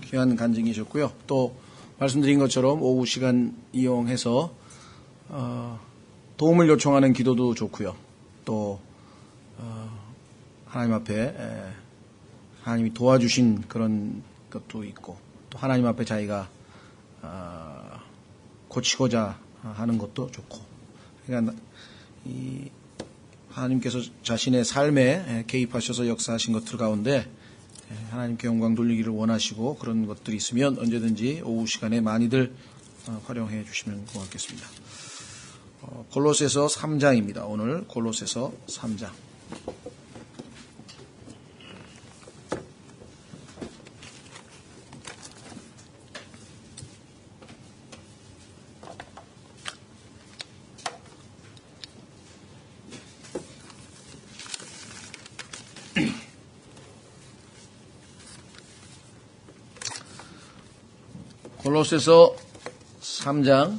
귀한 간증이셨고요. 또 말씀드린 것처럼 오후 시간 이용해서 도움을 요청하는 기도도 좋고요. 또 하나님 앞에 하나님이 도와주신 그런 것도 있고, 또 하나님 앞에 자기가 고치고자 하는 것도 좋고, 그러니까 이 하나님께서 자신의 삶에 개입하셔서 역사하신 것들 가운데 하나님께 영광 돌리기를 원하시고 그런 것들이 있으면 언제든지 오후 시간에 많이들 활용해 주시면 고맙겠습니다. 골로새서 3장입니다. 오늘 골로새서 3장. 골로새서 3장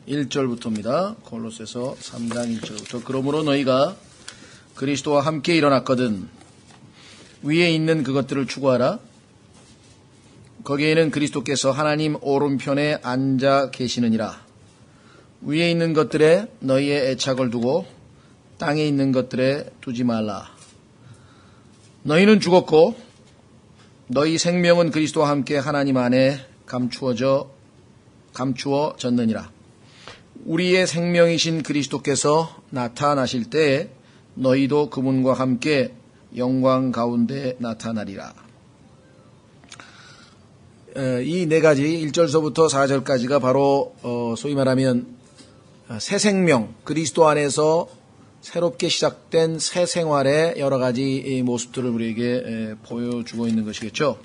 1절부터입니다. 골로새서 3장 1절부터. 그러므로 너희가 그리스도와 함께 일어났거든 위에 있는 그것들을 추구하라. 거기에는 그리스도께서 하나님 오른편에 앉아 계시느니라. 위에 있는 것들에 너희의 애착을 두고 땅에 있는 것들에 두지 말라. 너희는 죽었고 너희 생명은 그리스도와 함께 하나님 안에 감추어졌느니라. 우리의 생명이신 그리스도께서 나타나실 때에 너희도 그분과 함께 영광 가운데 나타나리라. 이 네 가지 1절서부터 4절까지가 바로 소위 말하면 새 생명, 그리스도 안에서 새롭게 시작된 새 생활의 여러 가지 모습들을 우리에게 보여주고 있는 것이겠죠.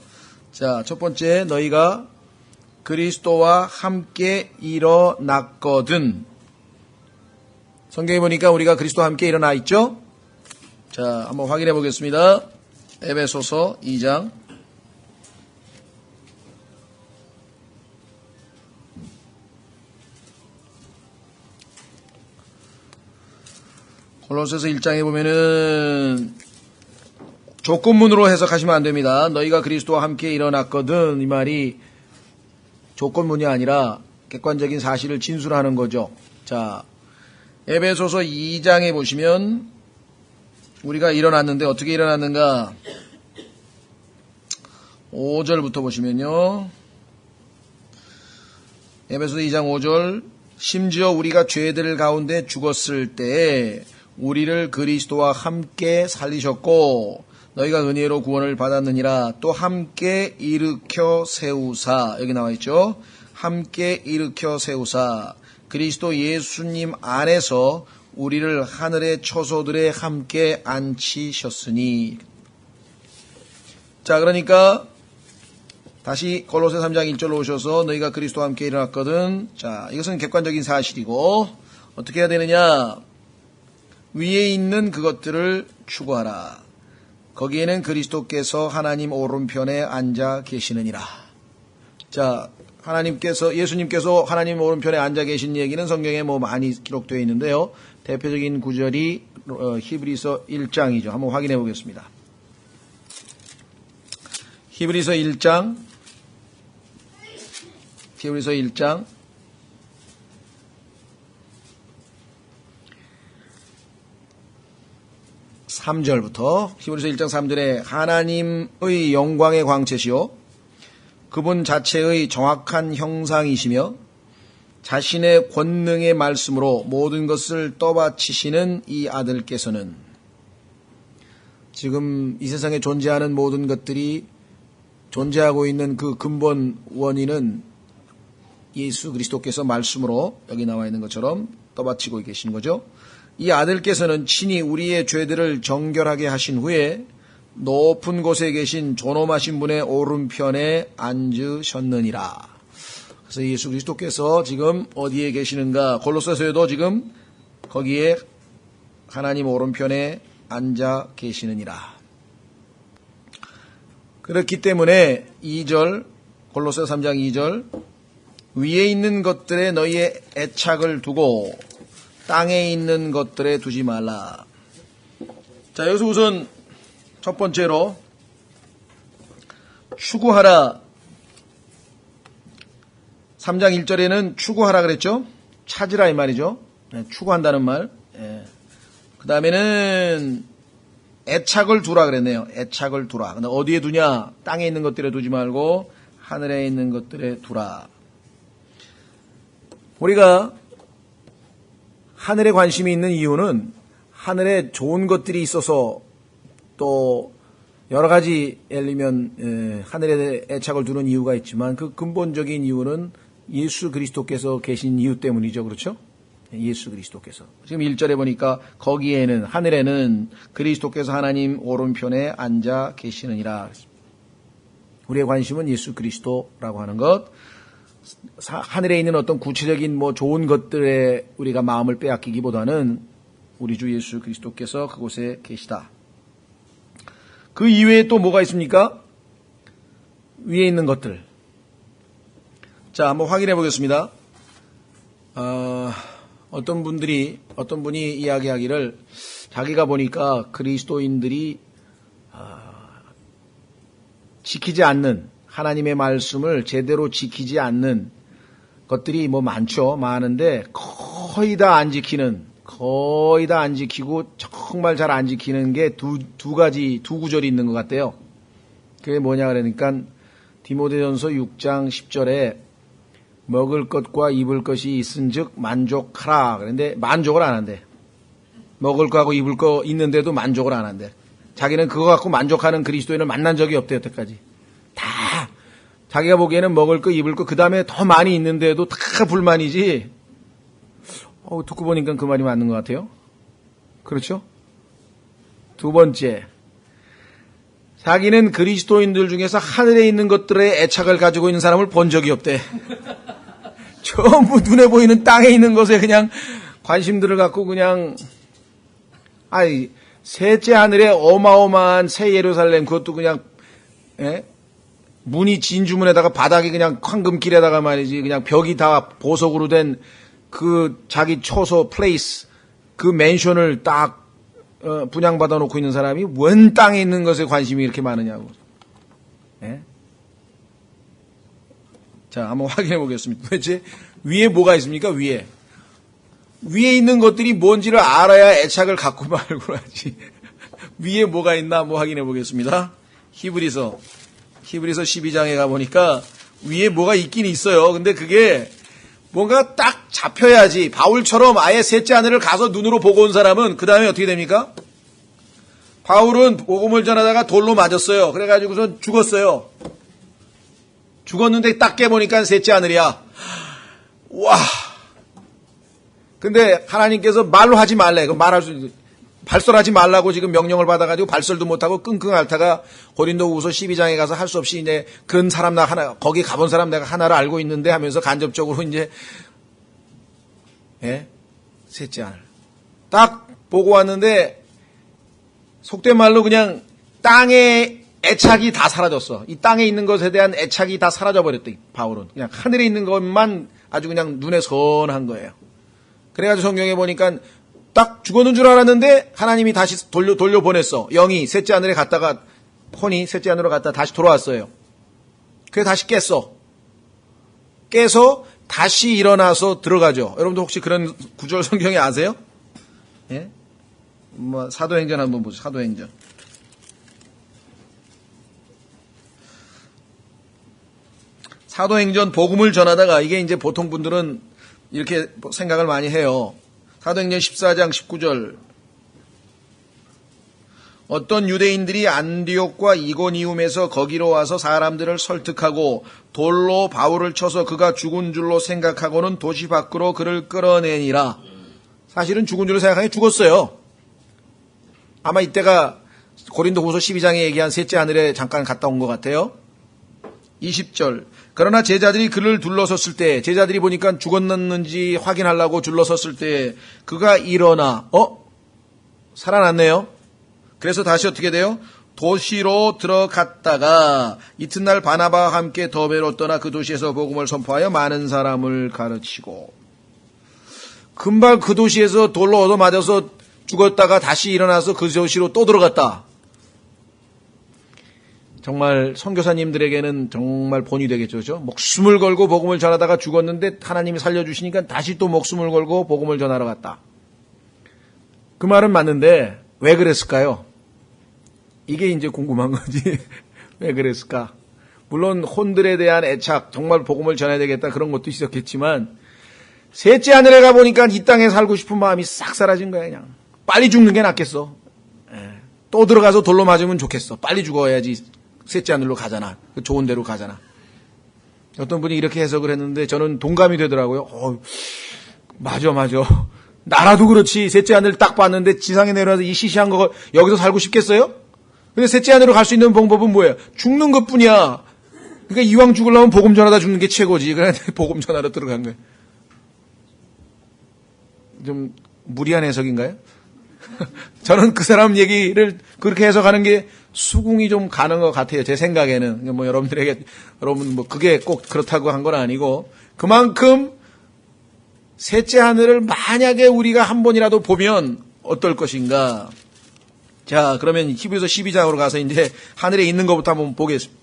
자, 첫 번째, 너희가 그리스도와 함께 일어났거든. 성경에 보니까 우리가 그리스도와 함께 일어나 있죠? 자, 한번 확인해 보겠습니다. 에베소서 2장. 골로새서 1장에 보면은 조건문으로 해석하시면 안 됩니다. 너희가 그리스도와 함께 일어났거든. 이 말이 조건문이 아니라 객관적인 사실을 진술하는 거죠. 자, 에베소서 2장에 보시면 우리가 일어났는데 어떻게 일어났는가? 5절부터 보시면요. 에베소서 2장 5절. 심지어 우리가 죄들 가운데 죽었을 때에 우리를 그리스도와 함께 살리셨고 너희가 은혜로 구원을 받았느니라. 또 함께 일으켜 세우사. 여기 나와 있죠. 함께 일으켜 세우사. 그리스도 예수님 안에서 우리를 하늘의 처소들에 함께 앉히셨으니. 자, 그러니까 다시 골로새 3장 1절로 오셔서 너희가 그리스도와 함께 일어났거든. 자, 이것은 객관적인 사실이고 어떻게 해야 되느냐? 위에 있는 그것들을 추구하라. 거기에는 그리스도께서 하나님 오른편에 앉아 계시느니라. 자, 예수님께서 하나님 오른편에 앉아 계신 얘기는 성경에 많이 기록되어 있는데요. 대표적인 구절이 히브리서 1장이죠. 한번 확인해 보겠습니다. 히브리서 1장 3절부터 히브리서 1장 3절에 하나님의 영광의 광채시요 그분 자체의 정확한 형상이시며 자신의 권능의 말씀으로 모든 것을 떠받치시는 이 아들께서는 지금 이 세상에 존재하는 모든 것들이 존재하고 있는 그 근본 원인은 예수 그리스도께서 말씀으로 여기 나와 있는 것처럼 떠받치고 계신 거죠. 이 아들께서는 친히 우리의 죄들을 정결하게 하신 후에 높은 곳에 계신 존엄하신 분의 오른편에 앉으셨느니라. 그래서 예수 그리스도께서 지금 어디에 계시는가? 골로새서에도 지금 거기에 하나님 오른편에 앉아 계시느니라. 그렇기 때문에 2절 골로새 3장 2절 위에 있는 것들에 너희의 애착을 두고 땅에 있는 것들에 두지 말라. 자, 여기서 우선 첫 번째로 추구하라. 3장 1절에는 추구하라 그랬죠? 찾으라 이 말이죠. 네, 추구한다는 말. 그 다음에는 애착을 두라 그랬네요. 애착을 두라. 근데 어디에 두냐? 땅에 있는 것들에 두지 말고 하늘에 있는 것들에 두라. 우리가 하늘에 관심이 있는 이유는 하늘에 좋은 것들이 있어서 또 여러 가지 예를 들면 하늘에 애착을 두는 이유가 있지만 그 근본적인 이유는 예수 그리스도께서 계신 이유 때문이죠. 그렇죠? 예수 그리스도께서. 지금 1절에 보니까 거기에는 하늘에는 그리스도께서 하나님 오른편에 앉아 계시느니라. 우리의 관심은 예수 그리스도라고 하는 것. 하늘에 있는 어떤 구체적인 좋은 것들에 우리가 마음을 빼앗기기보다는 우리 주 예수 그리스도께서 그곳에 계시다. 그 이외에 또 뭐가 있습니까? 위에 있는 것들. 자, 한번 확인해 보겠습니다. 어떤 분이 이야기하기를 자기가 보니까 그리스도인들이 지키지 않는 하나님의 말씀을 제대로 지키지 않는 것들이 많죠. 많은데 거의 다 안 지키고 정말 잘 안 지키는 게 두 구절이 있는 것 같아요. 그게 뭐냐 그러니까 디모데전서 6장 10절에 먹을 것과 입을 것이 있은즉 만족하라. 그런데 만족을 안 한대. 먹을 거하고 입을 거 있는데도 만족을 안 한대. 자기는 그거 갖고 만족하는 그리스도인을 만난 적이 없대 여태까지. 다 자기가 보기에는 먹을 거 입을 거 그 다음에 더 많이 있는데도 다 불만이지. 듣고 보니까 그 말이 맞는 것 같아요. 그렇죠? 두 번째, 자기는 그리스도인들 중에서 하늘에 있는 것들에 애착을 가지고 있는 사람을 본 적이 없대. 전부 눈에 보이는 땅에 있는 것에 그냥 관심들을 갖고 그냥 셋째 하늘에 어마어마한 새 예루살렘 그것도 그냥 문이 진주문에다가 바닥이 그냥 황금길에다가 말이지 그냥 벽이 다 보석으로 된 그 자기 초소 플레이스 그 맨션을 딱 분양받아 놓고 있는 사람이 웬 땅에 있는 것에 관심이 이렇게 많으냐고. 자, 한번 확인해 보겠습니다. 도대체 위에 뭐가 있습니까? 위에 있는 것들이 뭔지를 알아야 애착을 갖고 말고 하지. 위에 뭐가 있나 확인해 보겠습니다. 히브리서 12장에 가보니까 위에 뭐가 있긴 있어요. 근데 그게 뭔가 딱 잡혀야지. 바울처럼 아예 셋째 하늘을 가서 눈으로 보고 온 사람은 그 다음에 어떻게 됩니까? 바울은 복음을 전하다가 돌로 맞았어요. 그래가지고선 죽었어요. 죽었는데 딱 깨보니까 셋째 하늘이야. 와. 근데 하나님께서 말로 하지 말래. 발설하지 말라고 지금 명령을 받아가지고 발설도 못하고 끙끙 앓다가 고린도후서 12장에 가서 할 수 없이 이제 그런 사람 거기 가본 사람 내가 하나를 알고 있는데 하면서 간접적으로 이제 셋째 하늘 딱 보고 왔는데 속된 말로 그냥 땅에 애착이 다 사라졌어. 이 땅에 있는 것에 대한 애착이 다 사라져버렸대. 바울은 그냥 하늘에 있는 것만 아주 그냥 눈에 선한 거예요. 그래가지고 성경에 보니까 딱 죽었는 줄 알았는데 하나님이 다시 돌려보냈어. 영이 셋째 하늘에 갔다가 혼이 셋째 하늘로 갔다 다시 돌아왔어요. 그래 다시 깼어. 깨서 다시 일어나서 들어가죠. 여러분도 혹시 그런 구절 성경에 아세요? 예? 사도행전 한번 보세요. 사도행전. 사도행전 복음을 전하다가 이게 이제 보통 분들은 이렇게 생각을 많이 해요. 사도행전 14장 19절 어떤 유대인들이 안디옥과 이고니움에서 거기로 와서 사람들을 설득하고 돌로 바울을 쳐서 그가 죽은 줄로 생각하고는 도시 밖으로 그를 끌어내니라. 사실은 죽은 줄로 생각하니 죽었어요. 아마 이때가 고린도후서 12장에 얘기한 셋째 하늘에 잠깐 갔다 온 것 같아요. 20절 그러나 제자들이 그를 둘러섰을 때 제자들이 보니까 죽었는지 확인하려고 둘러섰을 때 그가 일어나 살아났네요. 그래서 다시 어떻게 돼요? 도시로 들어갔다가 이튿날 바나바와 함께 더베로 떠나 그 도시에서 복음을 선포하여 많은 사람을 가르치고 금방 그 도시에서 돌로 얻어맞아서 죽었다가 다시 일어나서 그 도시로 또 들어갔다. 정말 선교사님들에게는 정말 본이 되겠죠. 그렇죠? 목숨을 걸고 복음을 전하다가 죽었는데 하나님이 살려주시니까 다시 또 목숨을 걸고 복음을 전하러 갔다. 그 말은 맞는데 왜 그랬을까요? 이게 이제 궁금한 거지. 왜 그랬을까? 물론 혼들에 대한 애착, 정말 복음을 전해야 되겠다 그런 것도 있었겠지만 셋째 하늘에 가보니까 이 땅에 살고 싶은 마음이 싹 사라진 거야. 그냥 빨리 죽는 게 낫겠어. 또 들어가서 돌로 맞으면 좋겠어. 빨리 죽어야지 셋째 하늘로 가잖아. 좋은 데로 가잖아. 어떤 분이 이렇게 해석을 했는데 저는 동감이 되더라고요. 맞아. 나라도 그렇지. 셋째 하늘 딱 봤는데 지상에 내려와서 이 시시한 거 여기서 살고 싶겠어요? 근데 셋째 하늘로 갈 수 있는 방법은 뭐예요? 죽는 것뿐이야. 그러니까 이왕 죽으려면 복음 전하다 죽는 게 최고지. 그래 복음 전하러 들어간 거예요. 좀 무리한 해석인가요? 저는 그 사람 얘기를 그렇게 해석하는 게 수긍이 좀 가는 것 같아요. 제 생각에는. 뭐 여러분 뭐 그게 꼭 그렇다고 한 건 아니고 그만큼 셋째 하늘을 만약에 우리가 한 번이라도 보면 어떨 것인가. 자, 그러면 히브리서 12장으로 가서 이제 하늘에 있는 것부터 한번 보겠습니다.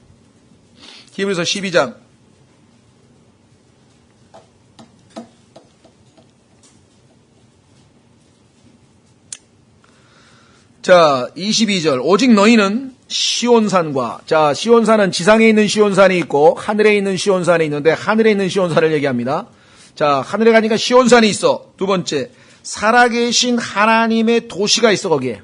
히브리서 12장. 자, 22절. 오직 너희는 시온산과, 자, 시온산은 지상에 있는 시온산이 있고 하늘에 있는 시온산이 있는데 하늘에 있는 시온산을 얘기합니다. 자, 하늘에 가니까 시온산이 있어. 두 번째, 살아계신 하나님의 도시가 있어 거기에.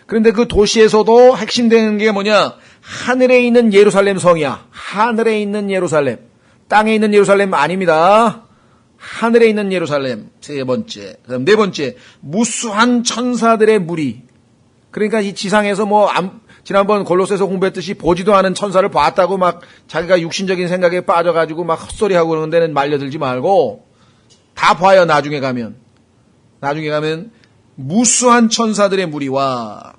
그런데 그 도시에서도 핵심되는 게 뭐냐? 하늘에 있는 예루살렘 성이야. 하늘에 있는 예루살렘. 땅에 있는 예루살렘 아닙니다. 하늘에 있는 예루살렘. 세 번째. 그다음 네 번째, 무수한 천사들의 무리. 그러니까 이 지상에서 지난번 골로새서 공부했듯이 보지도 않은 천사를 봤다고 막 자기가 육신적인 생각에 빠져가지고 막 헛소리하고 그러는 데는 말려들지 말고 다 봐요. 나중에 가면 무수한 천사들의 무리와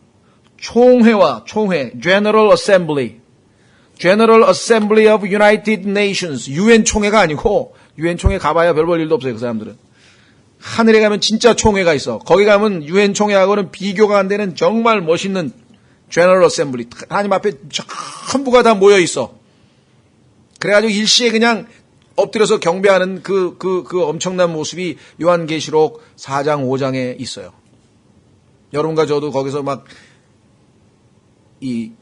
총회, General Assembly of United Nations, UN 총회가 아니고 UN 총회 가봐야 별 볼 일도 없어요. 그 사람들은. 하늘에 가면 진짜 총회가 있어. 거기 가면 UN 총회하고는 비교가 안 되는 정말 멋있는 General Assembly. 하나님 앞에 전부가 다 모여 있어. 그래가지고 일시에 그냥 엎드려서 경배하는 그 엄청난 모습이 요한계시록 4장, 5장에 있어요. 여러분과 저도 거기서 막 이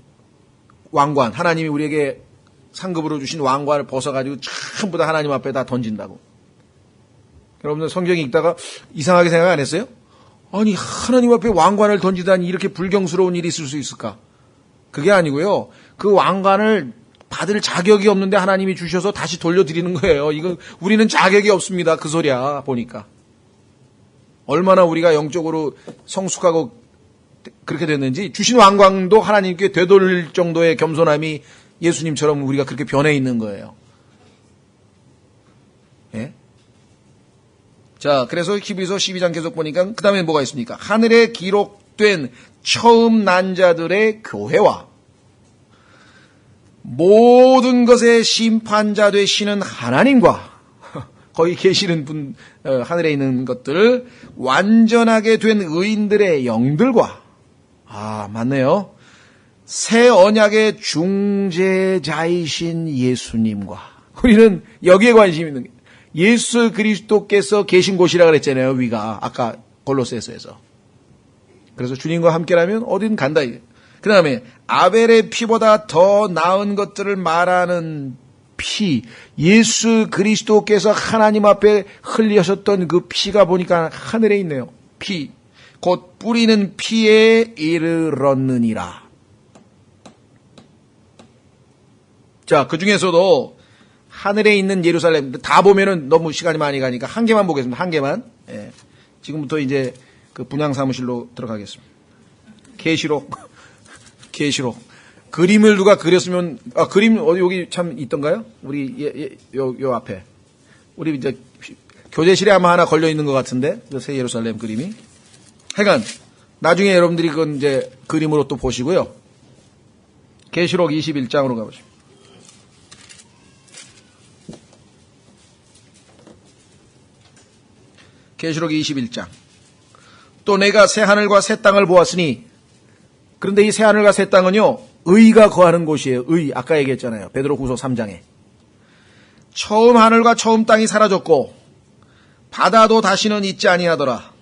왕관, 하나님이 우리에게 상급으로 주신 왕관을 벗어가지고 전부 다 하나님 앞에 다 던진다고. 여러분들 성경 읽다가 이상하게 생각 안 했어요? 아니, 하나님 앞에 왕관을 던지다니 이렇게 불경스러운 일이 있을 수 있을까? 그게 아니고요. 그 왕관을 받을 자격이 없는데 하나님이 주셔서 다시 돌려드리는 거예요. 이거 우리는 자격이 없습니다. 그 소리야, 보니까. 얼마나 우리가 영적으로 성숙하고 그렇게 됐는지 주신 왕관도 하나님께 되돌릴 정도의 겸손함이 예수님처럼 우리가 그렇게 변해 있는 거예요. 예? 자, 그래서 히브리서 12장 계속 보니까 그 다음에 뭐가 있습니까? 하늘에 기록된 처음 난 자들의 교회와 모든 것의 심판자 되시는 하나님과 거기 계시는 분, 하늘에 있는 것들, 완전하게 된 의인들의 영들과, 맞네요. 새 언약의 중재자이신 예수님과. 우리는 여기에 관심 있는 게, 예수 그리스도께서 계신 곳이라 그랬잖아요, 위가. 아까 골로새서에서. 그래서 주님과 함께라면 어딘 간다. 그 다음에 아벨의 피보다 더 나은 것들을 말하는 피, 예수 그리스도께서 하나님 앞에 흘리셨던 그 피가 보니까 하늘에 있네요. 피, 곧 뿌리는 피에 이르렀느니라. 자, 그 중에서도 하늘에 있는 예루살렘 다 보면은 너무 시간이 많이 가니까 한 개만 보겠습니다. 한 개만. 예. 지금부터 이제 그 분양 사무실로 들어가겠습니다. 계시록. 그림을 누가 그렸으면, 그림, 여기 참 있던가요? 우리, 요 앞에. 우리 이제, 교재실에 아마 하나 걸려 있는 것 같은데, 새 예루살렘 그림이. 하여간, 나중에 여러분들이 그건 이제 그림으로 또 보시고요. 계시록 21장으로 가보시죠. 계시록 21장. 또 내가 새 하늘과 새 땅을 보았으니, 그런데 이 새 하늘과 새 땅은요, 의가 거하는 곳이에요. 의. 아까 얘기했잖아요. 베드로후서 3장에. 처음 하늘과 처음 땅이 사라졌고 바다도 다시는 있지 아니하더라.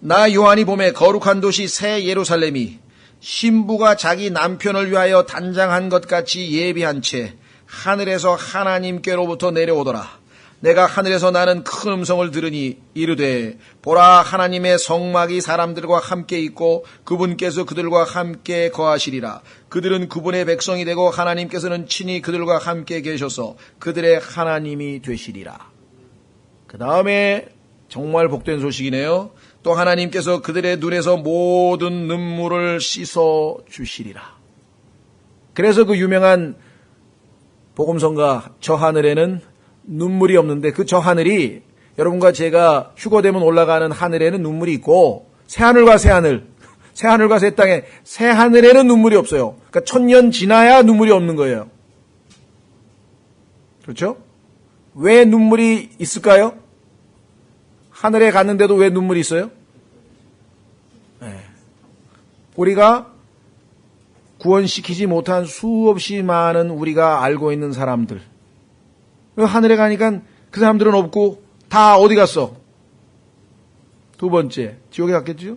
나 요한이 보매 거룩한 도시 새 예루살렘이 신부가 자기 남편을 위하여 단장한 것 같이 예비한 채 하늘에서 하나님께로부터 내려오더라. 내가 하늘에서 나는 큰 음성을 들으니 이르되 보라, 하나님의 성막이 사람들과 함께 있고 그분께서 그들과 함께 거하시리라. 그들은 그분의 백성이 되고 하나님께서는 친히 그들과 함께 계셔서 그들의 하나님이 되시리라. 그 다음에 정말 복된 소식이네요. 또 하나님께서 그들의 눈에서 모든 눈물을 씻어 주시리라. 그래서 그 유명한 복음성가 저 하늘에는 눈물이 없는데, 그 저 하늘이 여러분과 제가 휴거되면 올라가는 하늘에는 눈물이 있고, 새하늘과 새하늘, 새하늘과 새 땅에 새하늘에는 눈물이 없어요. 그러니까 1000년 지나야 눈물이 없는 거예요. 그렇죠? 왜 눈물이 있을까요? 하늘에 갔는데도 왜 눈물이 있어요? 네. 우리가 구원시키지 못한 수없이 많은 우리가 알고 있는 사람들, 하늘에 가니까 그 사람들은 없고 다 어디 갔어? 두 번째, 지옥에 갔겠죠?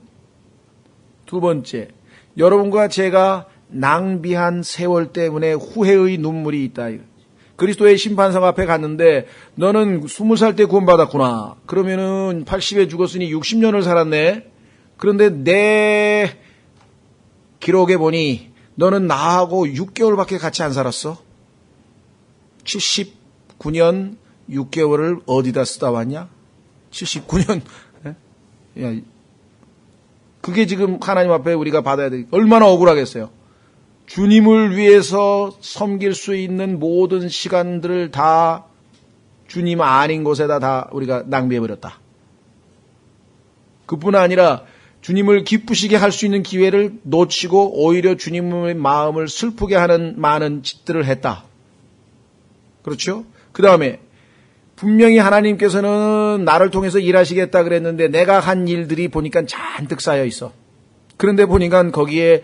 두 번째, 여러분과 제가 낭비한 세월 때문에 후회의 눈물이 있다. 그리스도의 심판상 앞에 갔는데 너는 20살 때 구원받았구나. 그러면은 80에 죽었으니 60년을 살았네. 그런데 내 기록에 보니 너는 나하고 6개월밖에 같이 안 살았어. 79년 6개월을 어디다 쓰다 왔냐? 79년. 야, 그게 지금 하나님 앞에 우리가 받아야 돼. 얼마나 억울하겠어요. 주님을 위해서 섬길 수 있는 모든 시간들을 다 주님 아닌 곳에다 다 우리가 낭비해버렸다. 그뿐 아니라 주님을 기쁘시게 할 수 있는 기회를 놓치고 오히려 주님의 마음을 슬프게 하는 많은 짓들을 했다. 그렇죠? 그 다음에 분명히 하나님께서는 나를 통해서 일하시겠다 그랬는데 내가 한 일들이 보니까 잔뜩 쌓여 있어. 그런데 보니까 거기에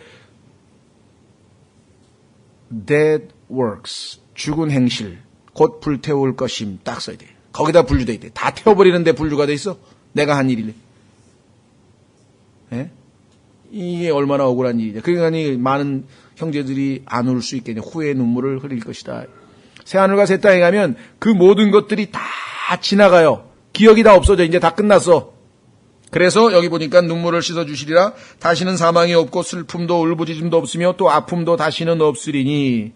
dead works, 죽은 행실, 곧 불태울 것임 딱 써야 돼. 거기다 분류돼 있대. 다 태워버리는데 분류가 돼 있어? 내가 한 일이래. 예? 이게 얼마나 억울한 일이냐. 그러니까 많은 형제들이 안 울 수 있겠냐. 후회의 눈물을 흘릴 것이다. 새하늘과 새 땅에 가면 그 모든 것들이 다 지나가요. 기억이 다 없어져. 이제 다 끝났어. 그래서 여기 보니까 눈물을 씻어주시리라. 다시는 사망이 없고 슬픔도 울부짖음도 없으며 또 아픔도 다시는 없으리니.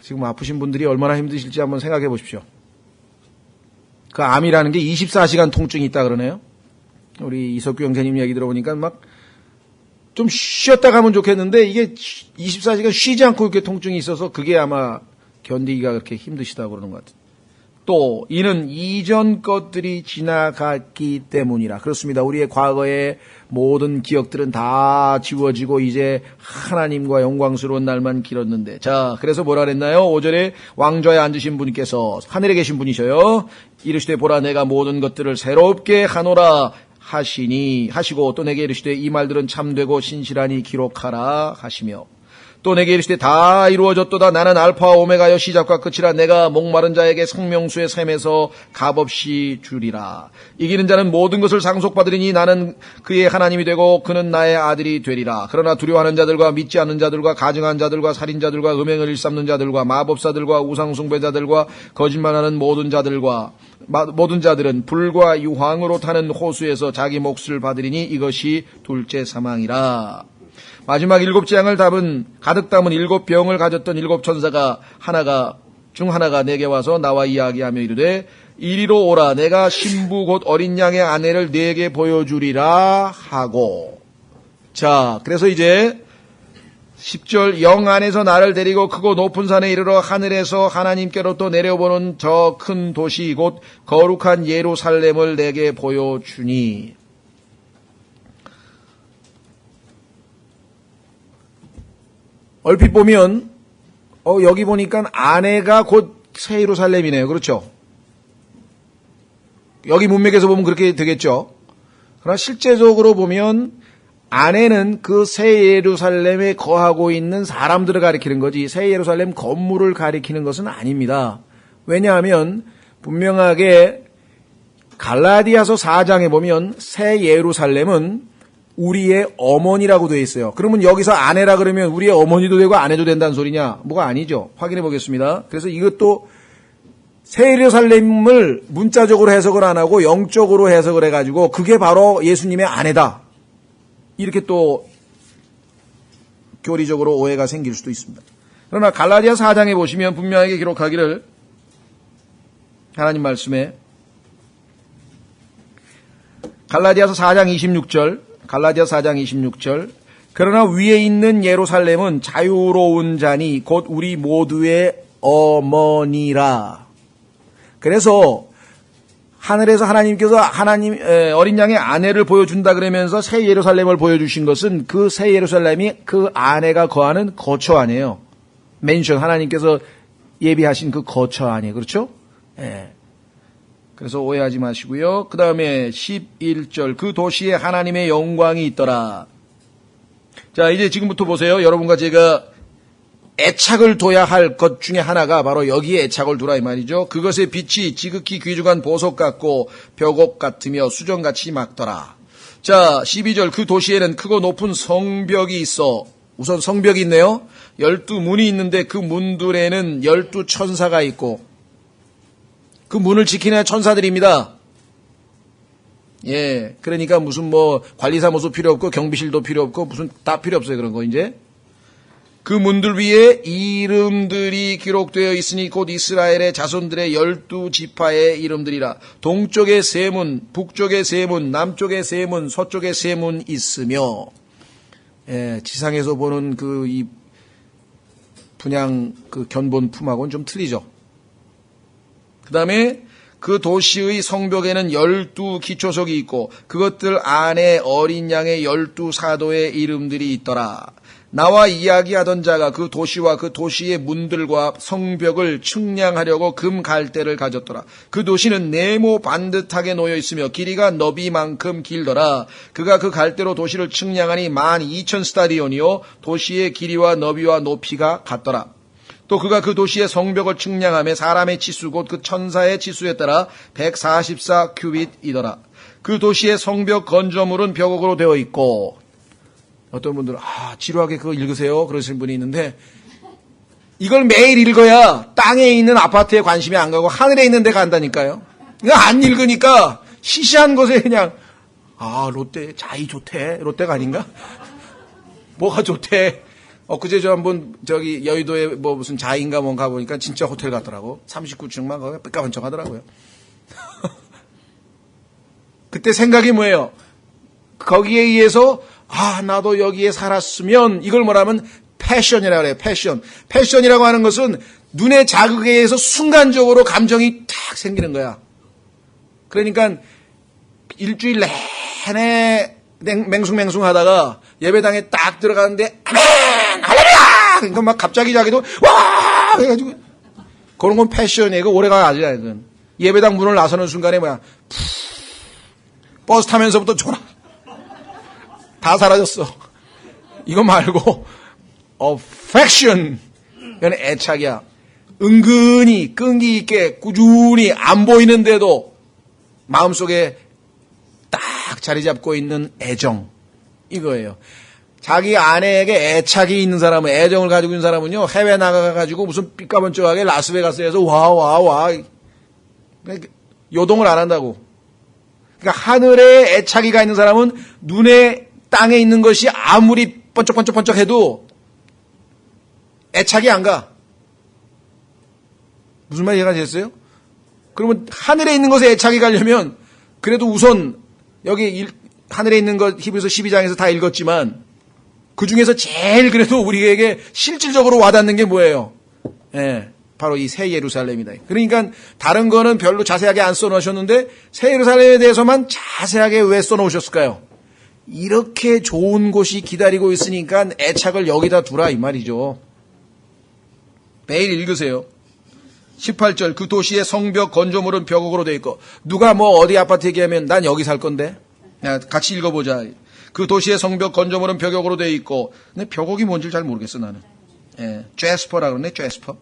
지금 아프신 분들이 얼마나 힘드실지 한번 생각해 보십시오. 그 암이라는 게 24시간 통증이 있다 그러네요. 우리 이석규 형제님 얘기 들어보니까 막 좀 쉬었다 가면 좋겠는데 이게 24시간 쉬지 않고 이렇게 통증이 있어서 그게 아마 견디기가 그렇게 힘드시다고 그러는 것 같아요. 또 이는 이전 것들이 지나갔기 때문이라. 그렇습니다. 우리의 과거의 모든 기억들은 다 지워지고 이제 하나님과 영광스러운 날만 길었는데. 자, 그래서 뭐라 그랬나요? 5절에 왕좌에 앉으신 분께서 하늘에 계신 분이셔요. 이르시되 보라 내가 모든 것들을 새롭게 하노라 하시고 또 내게 이르시되 이 말들은 참되고 신실하니 기록하라 하시며 또 내게 이르시되 다 이루어졌도다. 나는 알파와 오메가여 시작과 끝이라. 내가 목마른 자에게 생명수의 샘에서 값없이 주리라. 이기는 자는 모든 것을 상속받으리니 나는 그의 하나님이 되고 그는 나의 아들이 되리라. 그러나 두려워하는 자들과 믿지 않는 자들과 가증한 자들과 살인자들과 음행을 일삼는 자들과 마법사들과 우상숭배자들과 거짓말하는 모든 자들은 불과 유황으로 타는 호수에서 자기 몫을 받으리니 이것이 둘째 사망이라. 마지막 7재앙을 가득 담은 7병을 가졌던 7천사가 중 하나가 내게 와서 나와 이야기하며 이르되 이리로 오라. 내가 신부 곧 어린 양의 아내를 내게 보여주리라 하고. 자, 그래서 이제 10절 영 안에서 나를 데리고 크고 높은 산에 이르러 하늘에서 하나님께로 또 내려보는 저 큰 도시 곧 거룩한 예루살렘을 내게 보여주니. 얼핏 보면 여기 보니까 아내가 곧 새 예루살렘이네요. 그렇죠? 여기 문맥에서 보면 그렇게 되겠죠. 그러나 실제적으로 보면 안에는 그 새 예루살렘에 거하고 있는 사람들을 가리키는 거지 새 예루살렘 건물을 가리키는 것은 아닙니다. 왜냐하면 분명하게 갈라디아서 4장에 보면 새 예루살렘은 우리의 어머니라고 되어 있어요. 그러면 여기서 아내라 그러면 우리의 어머니도 되고 아내도 된다는 소리냐? 뭐가 아니죠. 확인해 보겠습니다. 그래서 이것도 새 예루살렘을 문자적으로 해석을 안 하고 영적으로 해석을 해가지고 그게 바로 예수님의 아내다. 이렇게 또 교리적으로 오해가 생길 수도 있습니다. 그러나 갈라디아 4장에 보시면 분명하게 기록하기를 하나님 말씀에 갈라디아서 4장 26절 그러나 위에 있는 예루살렘은 자유로운 자니 곧 우리 모두의 어머니라. 그래서 하늘에서 하나님께서 어린 양의 아내를 보여준다 그러면서 새 예루살렘을 보여주신 것은 그 새 예루살렘이 그 아내가 거하는 거처 아니에요. 맨션 하나님께서 예비하신 그 거처 아니에요. 그렇죠? 예. 그래서 오해하지 마시고요. 그 다음에 11절 그 도시에 하나님의 영광이 있더라. 자 이제 지금부터 보세요. 여러분과 제가 애착을 둬야 할 것 중에 하나가 바로 여기에 애착을 두라 이 말이죠. 그것의 빛이 지극히 귀중한 보석 같고 벽옥 같으며 수정같이 막더라. 자 12절 그 도시에는 크고 높은 성벽이 있어. 우선 성벽이 있네요. 12문이 있는데 그 문들에는 12천사가 있고 그 문을 지키는 천사들입니다. 예, 그러니까 무슨 뭐 관리사무소 필요 없고 경비실도 필요 없고 무슨 다 필요 없어요. 그런 거 이제. 그 문들 위에 이름들이 기록되어 있으니 곧 이스라엘의 자손들의 12지파의 이름들이라. 동쪽에 세 문, 북쪽에 세 문, 남쪽에 세 문, 서쪽에 세 문 있으며. 예, 지상에서 보는 그 이 분양 그 견본 품하고는 좀 틀리죠. 그 다음에 그 도시의 성벽에는 12기초석이 있고 그것들 안에 어린 양의 12사도의 이름들이 있더라. 나와 이야기하던 자가 그 도시와 그 도시의 문들과 성벽을 측량하려고 금 갈대를 가졌더라. 그 도시는 네모 반듯하게 놓여 있으며 길이가 너비만큼 길더라. 그가 그 갈대로 도시를 측량하니 12,000스타디온이요 도시의 길이와 너비와 높이가 같더라. 또 그가 그 도시의 성벽을 측량하며 사람의 치수 곧 그 천사의 치수에 따라 144큐빗이더라. 그 도시의 성벽 건조물은 벽옥으로 되어 있고 어떤 분들은 지루하게 그거 읽으세요 그러시는 분이 있는데 이걸 매일 읽어야 땅에 있는 아파트에 관심이 안 가고 하늘에 있는 데 간다니까요. 이거 안 읽으니까 시시한 것에 그냥 롯데 자이 좋대. 롯데가 아닌가? 뭐가 좋대. 그제 저 한번 저기 여의도에 뭐 무슨 자인가 뭔가 가보니까 진짜 호텔 같더라고. 39층만 거기 삐까번쩍 하더라고요. 그때 생각이 뭐예요? 거기에 의해서 나도 여기에 살았으면 이걸 뭐라면 패션이라고 그래요. 패션이라고 하는 것은 눈의 자극에 의해서 순간적으로 감정이 탁 생기는 거야. 그러니까 일주일 내내 맹숭맹숭 하다가 예배당에 딱 들어가는데 아멘 할렐루야 그러니까 막 갑자기 자기도 와 해가지고 그런 건 패션이에요. 그 오래가 아니야. 이건 예배당 문을 나서는 순간에 버스 타면서부터 졸아 다 사라졌어. 이거 말고 affection 이건 애착이야. 은근히 끈기 있게 꾸준히 안 보이는데도 마음속에 딱 자리 잡고 있는 애정 이거예요. 자기 아내에게 애착이 있는 사람은 애정을 가지고 있는 사람은요 해외 나가가지고 무슨 삐까번쩍하게 라스베가스에서 와 요동을 안 한다고. 그러니까 하늘에 애착이 가 있는 사람은 눈에 땅에 있는 것이 아무리 번쩍번쩍번쩍해도 애착이 안 가. 무슨 말이 이해가 됐어요? 그러면 하늘에 있는 것에 애착이 가려면 그래도 우선 여기 하늘에 있는 것 히브리서 12장에서 다 읽었지만 그 중에서 제일 그래도 우리에게 실질적으로 와닿는 게 뭐예요? 바로 이 새 예루살렘이다. 그러니까 다른 거는 별로 자세하게 안 써놓으셨는데 새 예루살렘에 대해서만 자세하게 왜 써놓으셨을까요? 이렇게 좋은 곳이 기다리고 있으니까 애착을 여기다 두라 이 말이죠. 매일 읽으세요. 18절 그 도시의 성벽 건조물은 벽옥으로 되어 있고 누가 뭐 어디 아파트 얘기하면 난 여기 살 건데 야, 같이 읽어보자. 그 도시의 성벽 건조물은 벽옥으로 되어 있고 근데 벽옥이 뭔지 잘 모르겠어 나는. 예, 제스퍼라 그러네 제스퍼.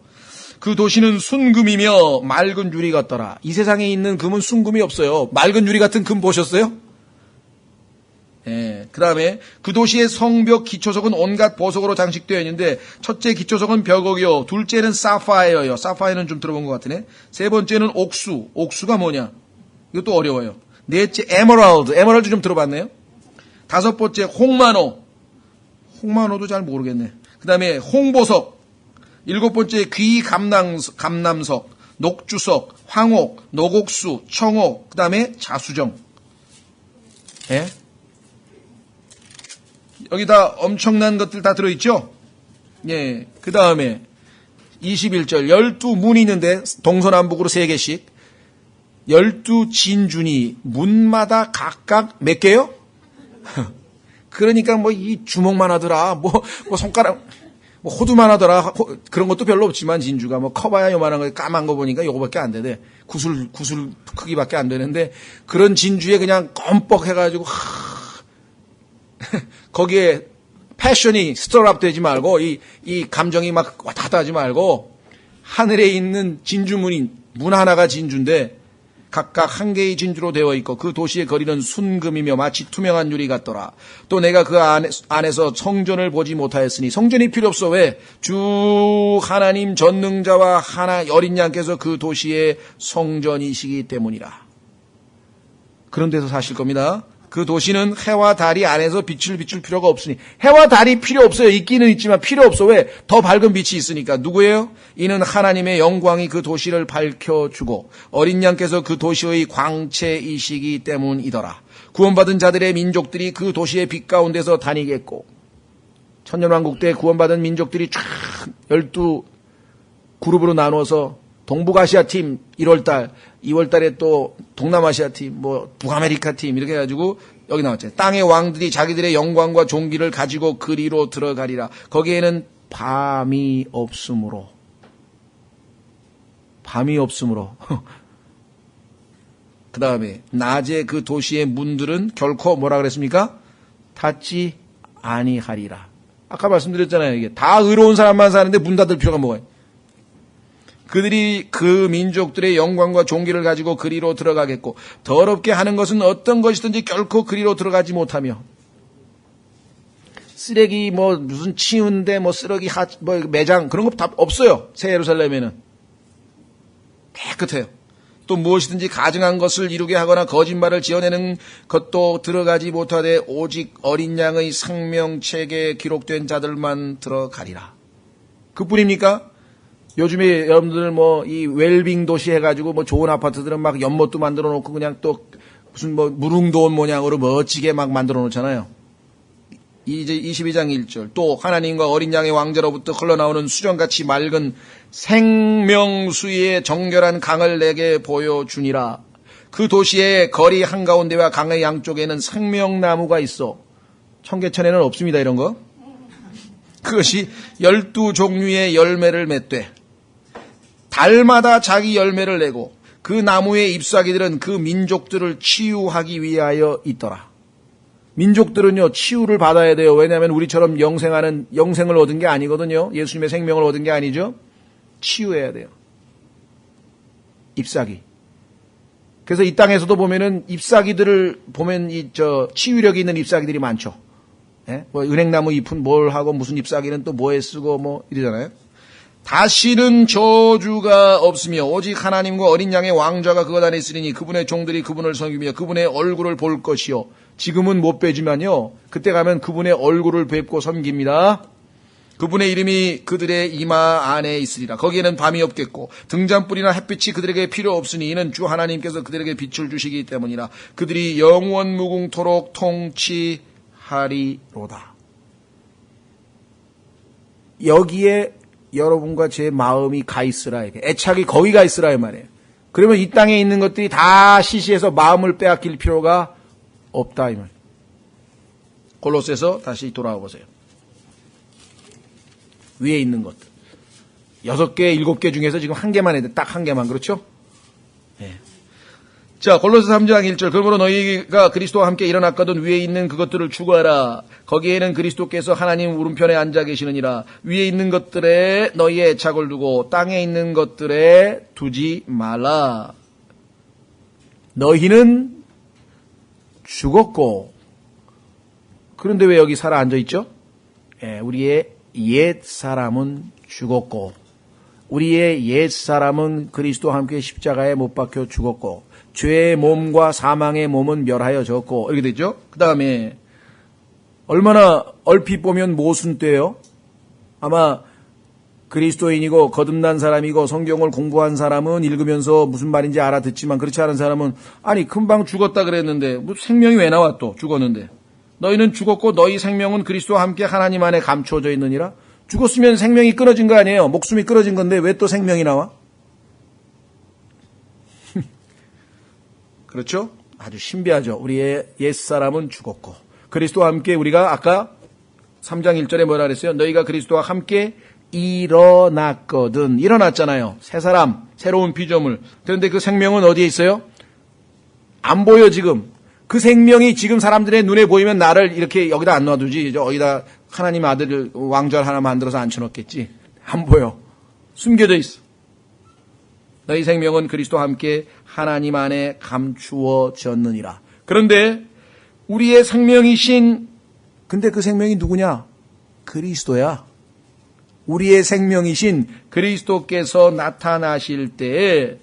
그 도시는 순금이며 맑은 유리 같더라. 이 세상에 있는 금은 순금이 없어요. 맑은 유리 같은 금 보셨어요? 예, 그 다음에 그 도시의 성벽 기초석은 온갖 보석으로 장식되어 있는데 첫째 기초석은 벽옥이요. 둘째는 사파이어요. 사파이어는 좀 들어본 것 같으네. 세 번째는 옥수. 옥수가 뭐냐? 이것도 어려워요. 넷째 에메랄드. 에메랄드 좀 들어봤네요. 다섯 번째 홍만호. 홍만호도 잘 모르겠네. 그 다음에 홍보석. 일곱 번째 감남석, 녹주석, 황옥, 녹옥수, 청옥, 그 다음에 자수정. 예? 여기다 엄청난 것들 다 들어있죠? 예. 그 다음에 21절 12문이 있는데 동서남북으로 3개씩 12진준이 문마다 각각 몇 개요? 그러니까 뭐 이 주먹만 하더라. 뭐 손가락 뭐 호두만 하더라. 그런 것도 별로 없지만 진주가 뭐 커봐야 요만한 거 까만 거 보니까 요거밖에 안 되네. 구슬 크기밖에 안 되는데 그런 진주에 그냥 껌뻑 해가지고 거기에 패션이 스토럽 되지 말고 이 감정이 막 왔다 갔다 하지 말고 하늘에 있는 진주문이 문 하나가 진주인데 각각 한 개의 진주로 되어 있고 그 도시의 거리는 순금이며 마치 투명한 유리 같더라. 또 내가 그 안에서 성전을 보지 못하였으니 성전이 필요 없어. 왜? 주 하나님 전능자와 하나 어린 양께서 그 도시의 성전이시기 때문이라. 그런 데서 사실 겁니다. 그 도시는 해와 달이 안에서 빛을 비출 필요가 없으니 해와 달이 필요 없어요. 있기는 있지만 필요 없어. 왜? 더 밝은 빛이 있으니까. 누구예요? 이는 하나님의 영광이 그 도시를 밝혀주고 어린 양께서 그 도시의 광채이시기 때문이더라. 구원받은 자들의 민족들이 그 도시의 빛 가운데서 다니겠고 천년왕국 때 구원받은 민족들이 쫙 12그룹으로 나눠서 동북아시아 팀 1월달, 2월달에 또 동남아시아 팀, 뭐 북아메리카 팀 이렇게 해가지고 여기 나왔잖아요. 땅의 왕들이 자기들의 영광과 종기를 가지고 그리로 들어가리라. 거기에는 밤이 없으므로. 그 다음에 낮에 그 도시의 문들은 결코 뭐라 그랬습니까? 닫지 아니하리라. 아까 말씀드렸잖아요. 이게 다 의로운 사람만 사는데 문 닫을 필요가 뭐예요? 그들이 그 민족들의 영광과 종기를 가지고 그리로 들어가겠고 더럽게 하는 것은 어떤 것이든지 결코 그리로 들어가지 못하며 쓰레기 뭐 무슨 치운데 뭐 쓰레기 뭐 매장 그런 거 다 없어요. 새 예루살렘에는 깨끗해요. 또 무엇이든지 가증한 것을 이루게 하거나 거짓말을 지어내는 것도 들어가지 못하되 오직 어린 양의 생명책에 기록된 자들만 들어가리라. 그뿐입니까? 요즘에 여러분들 뭐 이 웰빙 도시 해가지고 뭐 좋은 아파트들은 막 연못도 만들어 놓고 그냥 또 무슨 뭐 무릉도원 모양으로 멋지게 막 만들어 놓잖아요. 이제 22장 1절 또 하나님과 어린 양의 왕자로부터 흘러나오는 수정같이 맑은 생명수의 정결한 강을 내게 보여주니라. 그 도시의 거리 한가운데와 강의 양쪽에는 생명나무가 있어. 청계천에는 없습니다 이런 거. 그것이 12종류의 열매를 맺되 달마다 자기 열매를 내고 그 나무의 잎사귀들은 그 민족들을 치유하기 위하여 있더라. 민족들은요 치유를 받아야 돼요. 왜냐하면 우리처럼 영생을 얻은 게 아니거든요. 예수님의 생명을 얻은 게 아니죠. 치유해야 돼요. 잎사귀. 그래서 이 땅에서도 보면은 잎사귀들을 보면 치유력이 있는 잎사귀들이 많죠. 예? 뭐 은행나무 잎은 뭘 하고 무슨 잎사귀는 또 뭐에 쓰고 뭐 이러잖아요. 다시는 저주가 없으며 오직 하나님과 어린 양의 왕좌가 그것 안에 있으리니 그분의 종들이 그분을 섬기며 그분의 얼굴을 볼 것이요. 지금은 못 뵈지만요. 그때 가면 그분의 얼굴을 뵙고 섬깁니다. 그분의 이름이 그들의 이마 안에 있으리라. 거기에는 밤이 없겠고 등잔불이나 햇빛이 그들에게 필요 없으니 이는 주 하나님께서 그들에게 빛을 주시기 때문이라. 그들이 영원 무궁토록 통치하리로다. 여기에 여러분과 제 마음이 가 있으라. 애착이 거기 가 있으라 이 말이에요. 그러면 이 땅에 있는 것들이 다 시시해서 마음을 빼앗길 필요가 없다 이 말이에요. 골로새서 다시 돌아와 보세요. 위에 있는 것들. 6개, 7개 중에서 지금 1개만 해야 돼. 딱 1개만. 그렇죠? 예. 자, 골로새 3장 1절. 그러므로 너희가 그리스도와 함께 일어났거든 위에 있는 그것들을 추구하라. 거기에는 그리스도께서 하나님 오른편에 앉아 계시느니라. 위에 있는 것들에 너희의 애착을 두고 땅에 있는 것들에 두지 말라. 너희는 죽었고, 그런데 왜 여기 살아 앉아 있죠? 예, 우리의 옛 사람은 죽었고, 우리의 옛 사람은 그리스도와 함께 십자가에 못 박혀 죽었고, 죄의 몸과 사망의 몸은 멸하여졌고, 이렇게 되죠? 그 다음에 얼마나 얼핏 보면 모순돼요? 아마 그리스도인이고 거듭난 사람이고 성경을 공부한 사람은 읽으면서 무슨 말인지 알아듣지만 그렇지 않은 사람은 아니 금방 죽었다 그랬는데 뭐 생명이 왜 나와 또 죽었는데. 너희는 죽었고 너희 생명은 그리스도와 함께 하나님 안에 감추어져 있느니라. 죽었으면 생명이 끊어진 거 아니에요. 목숨이 끊어진 건데 왜 또 생명이 나와? 그렇죠? 아주 신비하죠. 우리의 옛사람은 죽었고 그리스도와 함께 우리가 아까 3장 1절에 뭐라 그랬어요? 너희가 그리스도와 함께 일어났거든. 일어났잖아요. 새 사람, 새로운 피조물. 그런데 그 생명은 어디에 있어요? 안 보여 지금. 그 생명이 지금 사람들의 눈에 보이면 나를 이렇게 여기다 안 놔두지. 여기다 하나님 아들을 왕좌를 하나 만들어서 앉혀놓겠지. 안 보여. 숨겨져 있어. 너희 생명은 그리스도와 함께 하나님 안에 감추어졌느니라. 그런데 우리의 생명이신, 근데 그 생명이 누구냐? 그리스도야. 우리의 생명이신 그리스도께서 나타나실 때에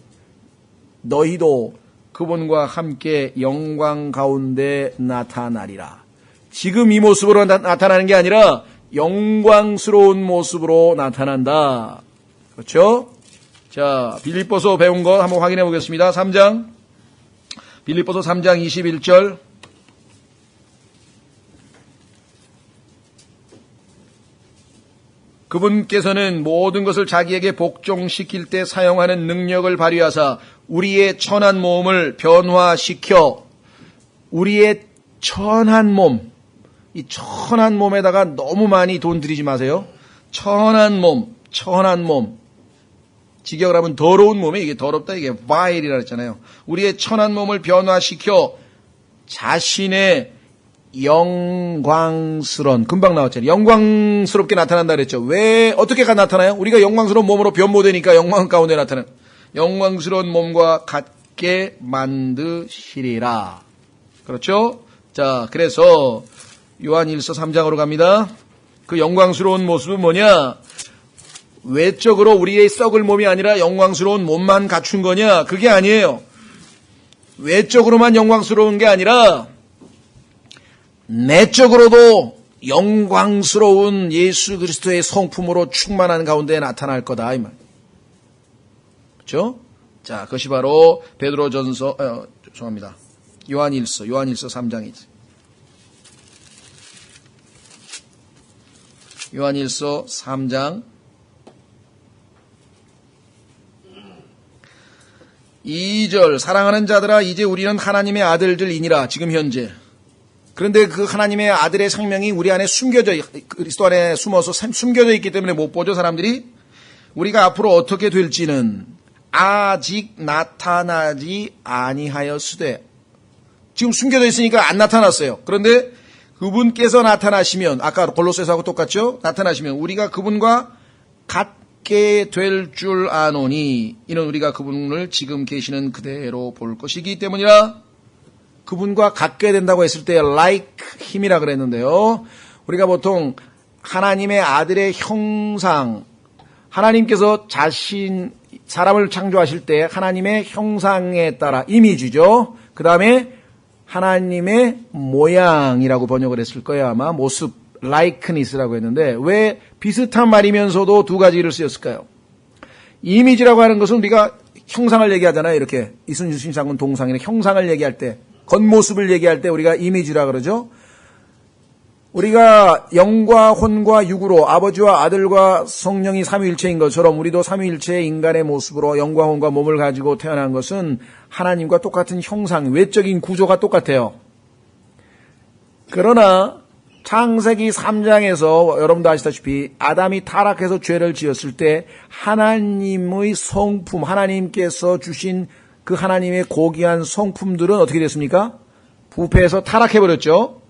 너희도 그분과 함께 영광 가운데 나타나리라. 지금 이 모습으로 나타나는 게 아니라 영광스러운 모습으로 나타난다. 그렇죠? 자, 빌립보서 배운 거 한번 확인해 보겠습니다. 3장. 빌립보서 3장 21절. 그분께서는 모든 것을 자기에게 복종시킬 때 사용하는 능력을 발휘하사 우리의 천한 몸을 변화시켜 우리의 천한 몸, 이 천한 몸에다가 너무 많이 돈 들이지 마세요. 천한 몸. 직역을 하면 더러운 몸에 이게 더럽다 이게 vile이라 했잖아요. 우리의 천한 몸을 변화시켜 자신의 영광스러운, 금방 나왔잖아요. 영광스럽게 나타난다 그랬죠. 왜 어떻게 나타나요? 우리가 영광스러운 몸으로 변모되니까 영광 가운데 나타나는 영광스러운 몸과 같게 만드시리라. 그렇죠? 자, 그래서 요한일서 3장으로 갑니다. 그 영광스러운 모습은 뭐냐? 외적으로 우리의 썩을 몸이 아니라 영광스러운 몸만 갖춘 거냐? 그게 아니에요. 외적으로만 영광스러운 게 아니라 내적으로도 영광스러운 예수 그리스도의 성품으로 충만한 가운데 나타날 거다 이 말. 그렇죠? 자, 그것이 바로 베드로전서 죄송합니다. 요한일서 3장이지. 요한일서 3장 2절. 사랑하는 자들아 이제 우리는 하나님의 아들들이니라. 지금 현재. 그런데 그 하나님의 아들의 생명이 우리 안에 그리스도 안에 숨어서 숨겨져 있기 때문에 못 보죠, 사람들이. 우리가 앞으로 어떻게 될지는 아직 나타나지 아니하였으되. 지금 숨겨져 있으니까 안 나타났어요. 그런데 그분께서 나타나시면, 아까 골로새서하고 똑같죠? 나타나시면 우리가 그분과 같게 될 줄 아노니 이는 우리가 그분을 지금 계시는 그대로 볼 것이기 때문이라. 그분과 같게 된다고 했을 때 like him이라 그랬는데요. 우리가 보통 하나님의 아들의 형상, 하나님께서 사람을 창조하실 때 하나님의 형상에 따라 이미지죠. 그 다음에 하나님의 모양이라고 번역을 했을 거예요. 아마 모습, likeness라고 했는데 왜 비슷한 말이면서도 두 가지를 쓰였을까요? 이미지라고 하는 것은 우리가 형상을 얘기하잖아요. 이렇게 이순신상은 동상이나 형상을 얘기할 때, 겉모습을 얘기할 때 우리가 이미지라 그러죠. 우리가 영과 혼과 육으로 아버지와 아들과 성령이 삼위일체인 것처럼 우리도 삼위일체의 인간의 모습으로 영과 혼과 몸을 가지고 태어난 것은 하나님과 똑같은 형상, 외적인 구조가 똑같아요. 그러나 창세기 3장에서 여러분도 아시다시피 아담이 타락해서 죄를 지었을 때 하나님의 성품, 하나님께서 주신 그 하나님의 고귀한 성품들은 어떻게 됐습니까? 부패해서 타락해버렸죠.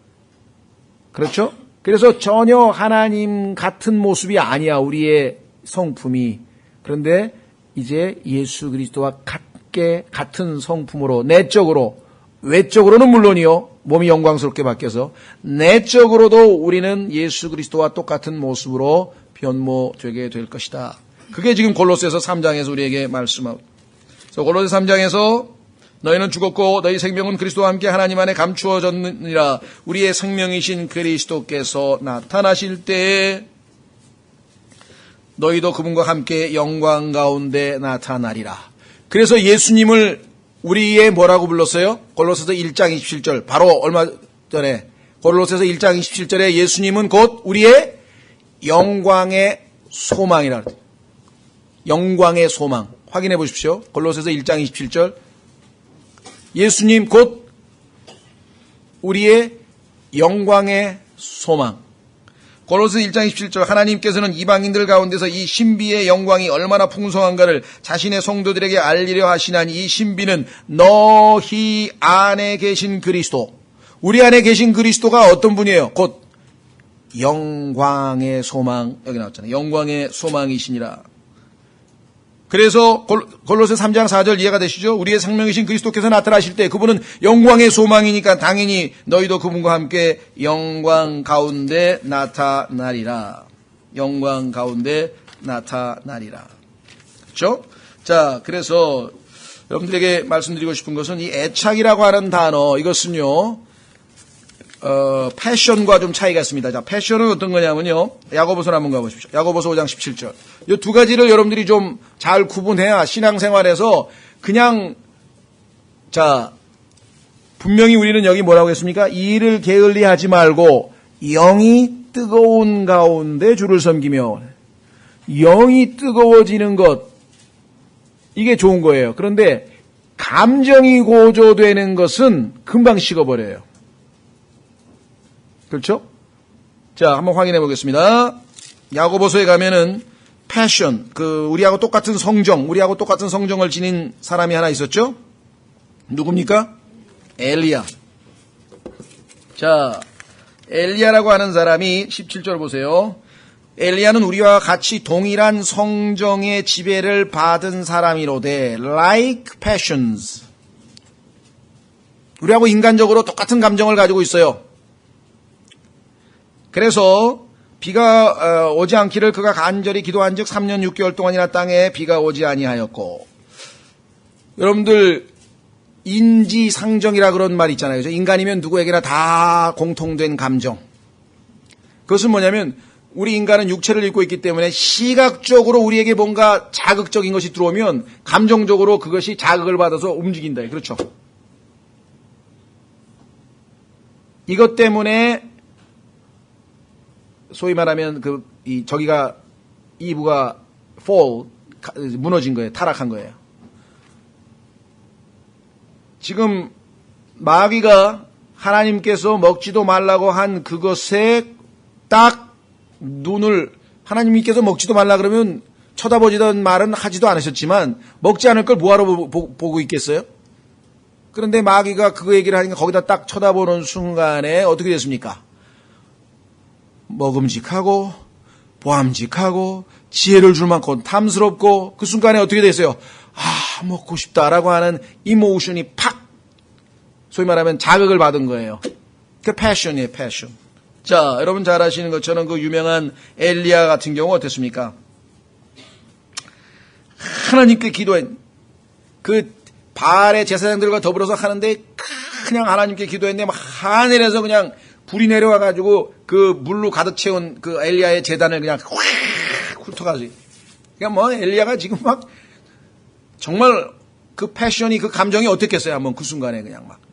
그렇죠? 그래서 전혀 하나님 같은 모습이 아니야, 우리의 성품이. 그런데 이제 예수 그리스도와 같은 성품으로, 내적으로, 외적으로는 물론이요, 몸이 영광스럽게 바뀌어서 내적으로도 우리는 예수 그리스도와 똑같은 모습으로 변모되게 될 것이다. 그게 지금 골로새서 3장에서 우리에게 말씀하고, 그래서 골로새 3장에서 너희는 죽었고 너희 생명은 그리스도와 함께 하나님 안에 감추어졌느니라. 우리의 생명이신 그리스도께서 나타나실 때에 너희도 그분과 함께 영광 가운데 나타나리라. 그래서 예수님을 우리의 뭐라고 불렀어요? 골로새서 1장 27절. 바로 얼마 전에 골로새서 1장 27절에 예수님은 곧 우리의 영광의 소망이라 그랬어요. 영광의 소망. 확인해 보십시오. 골로새서 1장 27절. 예수님 곧 우리의 영광의 소망. 골로새 1장 27절 하나님께서는 이방인들 가운데서 이 신비의 영광이 얼마나 풍성한가를 자신의 성도들에게 알리려 하시나니 이 신비는 너희 안에 계신 그리스도. 우리 안에 계신 그리스도가 어떤 분이에요? 곧 영광의 소망. 여기 나왔잖아요. 영광의 소망이시니라. 그래서 골로새 3장 4절 이해가 되시죠? 우리의 생명이신 그리스도께서 나타나실 때 그분은 영광의 소망이니까 당연히 너희도 그분과 함께 영광 가운데 나타나리라. 영광 가운데 나타나리라. 그렇죠? 자, 그래서 여러분들에게 말씀드리고 싶은 것은 이 애착이라고 하는 단어, 이것은요, 패션과 좀 차이가 있습니다. 자, 패션은 어떤 거냐면요. 야고보서를 한번 가보십시오. 야고보서 5장 17절. 이 두 가지를 여러분들이 좀 잘 구분해야 신앙생활에서 그냥, 자, 분명히 우리는 여기 뭐라고 했습니까? 이 일을 게을리 하지 말고 영이 뜨거운 가운데 주를 섬기며. 영이 뜨거워지는 것, 이게 좋은 거예요. 그런데 감정이 고조되는 것은 금방 식어버려요. 그렇죠? 자, 한번 확인해 보겠습니다. 야고보서에 가면은 패션, 우리하고 똑같은 성정, 우리하고 똑같은 성정을 지닌 사람이 하나 있었죠? 누굽니까? 엘리야. 자, 엘리야라고 하는 사람이 17절 보세요. 엘리야는 우리와 같이 동일한 성정의 지배를 받은 사람이로되 like passions. 우리하고 인간적으로 똑같은 감정을 가지고 있어요. 그래서 비가 오지 않기를 그가 간절히 기도한 즉 3년 6개월 동안이나 땅에 비가 오지 아니하였고. 여러분들 인지상정이라 그런 말 있잖아요. 그죠? 인간이면 누구에게나 다 공통된 감정. 그것은 뭐냐면 우리 인간은 육체를 입고 있기 때문에 시각적으로 우리에게 뭔가 자극적인 것이 들어오면 감정적으로 그것이 자극을 받아서 움직인다. 그렇죠? 이것 때문에 소위 말하면 저기가 이브가 무너진 거예요. 타락한 거예요. 지금 마귀가 하나님께서 먹지도 말라고 한 그것에 딱 눈을, 하나님께서 먹지도 말라 그러면 쳐다보지던 말은 하지도 않으셨지만 먹지 않을 걸 뭐하러 보고 있겠어요? 그런데 마귀가 그 얘기를 하니까 거기다 딱 쳐다보는 순간에 어떻게 됐습니까? 먹음직하고 보암직하고 지혜를 줄 만큼 탐스럽고 그 순간에 어떻게 됐어요? 아, 먹고 싶다라고 하는 이모션이 팍, 소위 말하면 자극을 받은 거예요. 그 패션이에요, 패션. 자, 여러분 잘 아시는 것처럼 그 유명한 엘리야 같은 경우 어땠습니까? 하나님께 기도한 그 바알의 제사장들과 더불어서 하는데 그냥 하나님께 기도했는데 막 하늘에서 그냥 불이 내려와가지고 그 물로 가득 채운 그 엘리야의 제단을 그냥 확 훑어가지. 그러니까 뭐 엘리야가 지금 막 정말 그 패션이, 그 감정이 어땠겠어요? 한번 그 순간에 그냥 막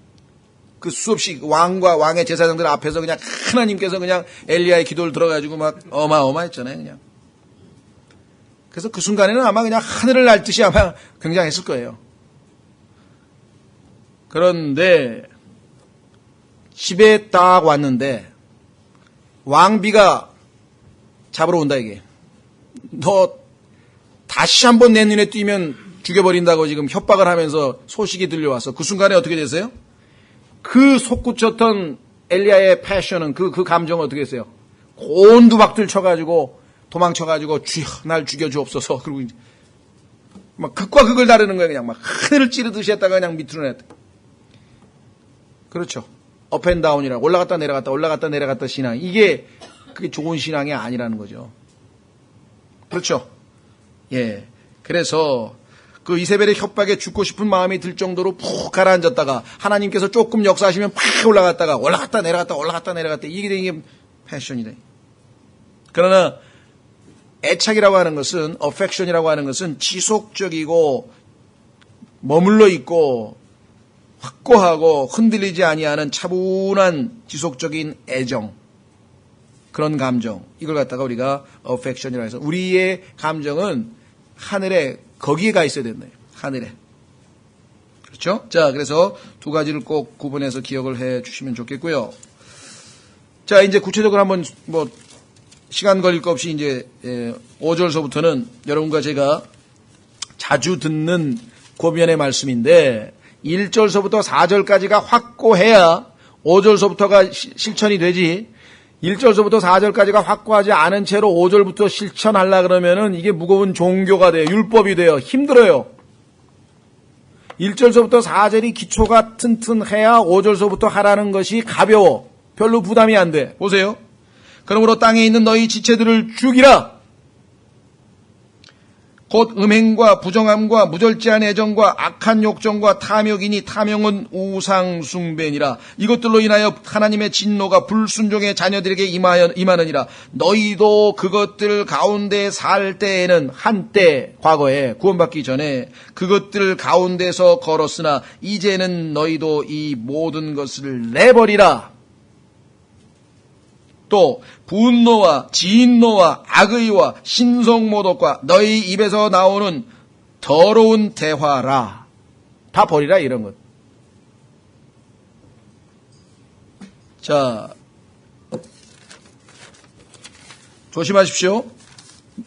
그 수없이 왕과 왕의 제사장들 앞에서 그냥 하나님께서 그냥 엘리야의 기도를 들어가지고 막 어마어마했잖아요, 그냥. 그래서 그 순간에는 아마 그냥 하늘을 날 듯이 아마 굉장했을 거예요. 그런데 집에 딱 왔는데 왕비가 잡으러 온다 이게. 너 다시 한번 내 눈에 띄면 죽여버린다고 지금 협박을 하면서 소식이 들려왔어. 그 순간에 어떻게 됐어요? 그 솟구쳤던 엘리야의 패션은 그 감정은 어떻게 됐어요? 곤두박질 쳐가지고 도망쳐가지고 주여 날 죽여주옵소서. 그리고 이제 막 극과 극을 다루는 거야. 그냥 막 하늘을 찌르듯이 했다가 그냥 밑으로 냈다. 그렇죠. 업앤다운이라 올라갔다 내려갔다 신앙. 이게 그게 좋은 신앙이 아니라는 거죠. 그렇죠. 예. 그래서 그 이세벨의 협박에 죽고 싶은 마음이 들 정도로 푹 가라앉았다가 하나님께서 조금 역사하시면 팍 올라갔다 내려갔다 이게 패션이다. 그러나 애착이라고 하는 것은 affection이라고 하는 것은 지속적이고 머물러 있고 확고하고 흔들리지 아니하는 차분한 지속적인 애정, 그런 감정, 이걸 갖다가 우리가 affection이라고 해서 우리의 감정은 하늘에 거기에 가 있어야 된다. 하늘에. 그렇죠? 자, 그래서 두 가지를 꼭 구분해서 기억을 해 주시면 좋겠고요. 자, 이제 구체적으로 한번 시간 걸릴 거 없이 이제 5절서부터는 여러분과 제가 자주 듣는 고변의 말씀인데 1절서부터 4절까지가 확고해야 5절서부터가 실천이 되지 1절서부터 4절까지가 확고하지 않은 채로 5절부터 실천하려고 그러면은 이게 무거운 종교가 돼요. 율법이 돼요. 힘들어요. 1절서부터 4절이 기초가 튼튼해야 5절서부터 하라는 것이 가벼워. 별로 부담이 안 돼. 보세요. 그러므로 땅에 있는 너희 지체들을 죽이라. 곧 음행과 부정함과 무절제한 애정과 악한 욕정과 탐욕이니 탐욕은 우상 숭배니라. 이것들로 인하여 하나님의 진노가 불순종의 자녀들에게 임하느니라. 너희도 그것들 가운데 살 때에는 한때 과거에 구원받기 전에 그것들 가운데서 걸었으나 이제는 너희도 이 모든 것을 내버리라. 또 분노와 진노와 악의와 신성모독과 너희 입에서 나오는 더러운 대화라. 다 버리라 이런 것. 자, 조심하십시오.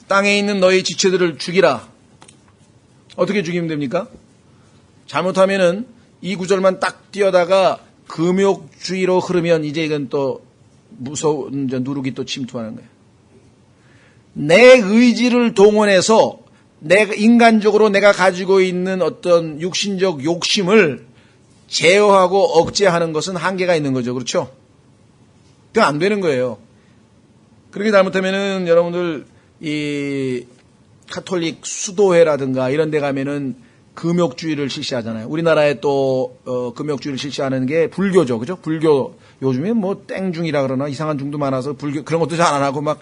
땅에 있는 너희 지체들을 죽이라. 어떻게 죽이면 됩니까? 잘못하면은 이 구절만 딱 띄어다가 금욕주의로 흐르면 이제 이건 또 무서운 누룩이 또 침투하는 거예요. 내 의지를 동원해서 인간적으로 내가 가지고 있는 어떤 육신적 욕심을 제어하고 억제하는 것은 한계가 있는 거죠. 그렇죠? 그게 안 되는 거예요. 그렇게 잘못하면은 여러분들 이 카톨릭 수도회라든가 이런 데 가면은 금욕주의를 실시하잖아요. 우리나라에 또 금욕주의를 실시하는 게 불교죠. 그죠? 불교 요즘에 뭐 땡중이라 그러나 이상한 중도 많아서 불교 그런 것도 잘 안 하고 막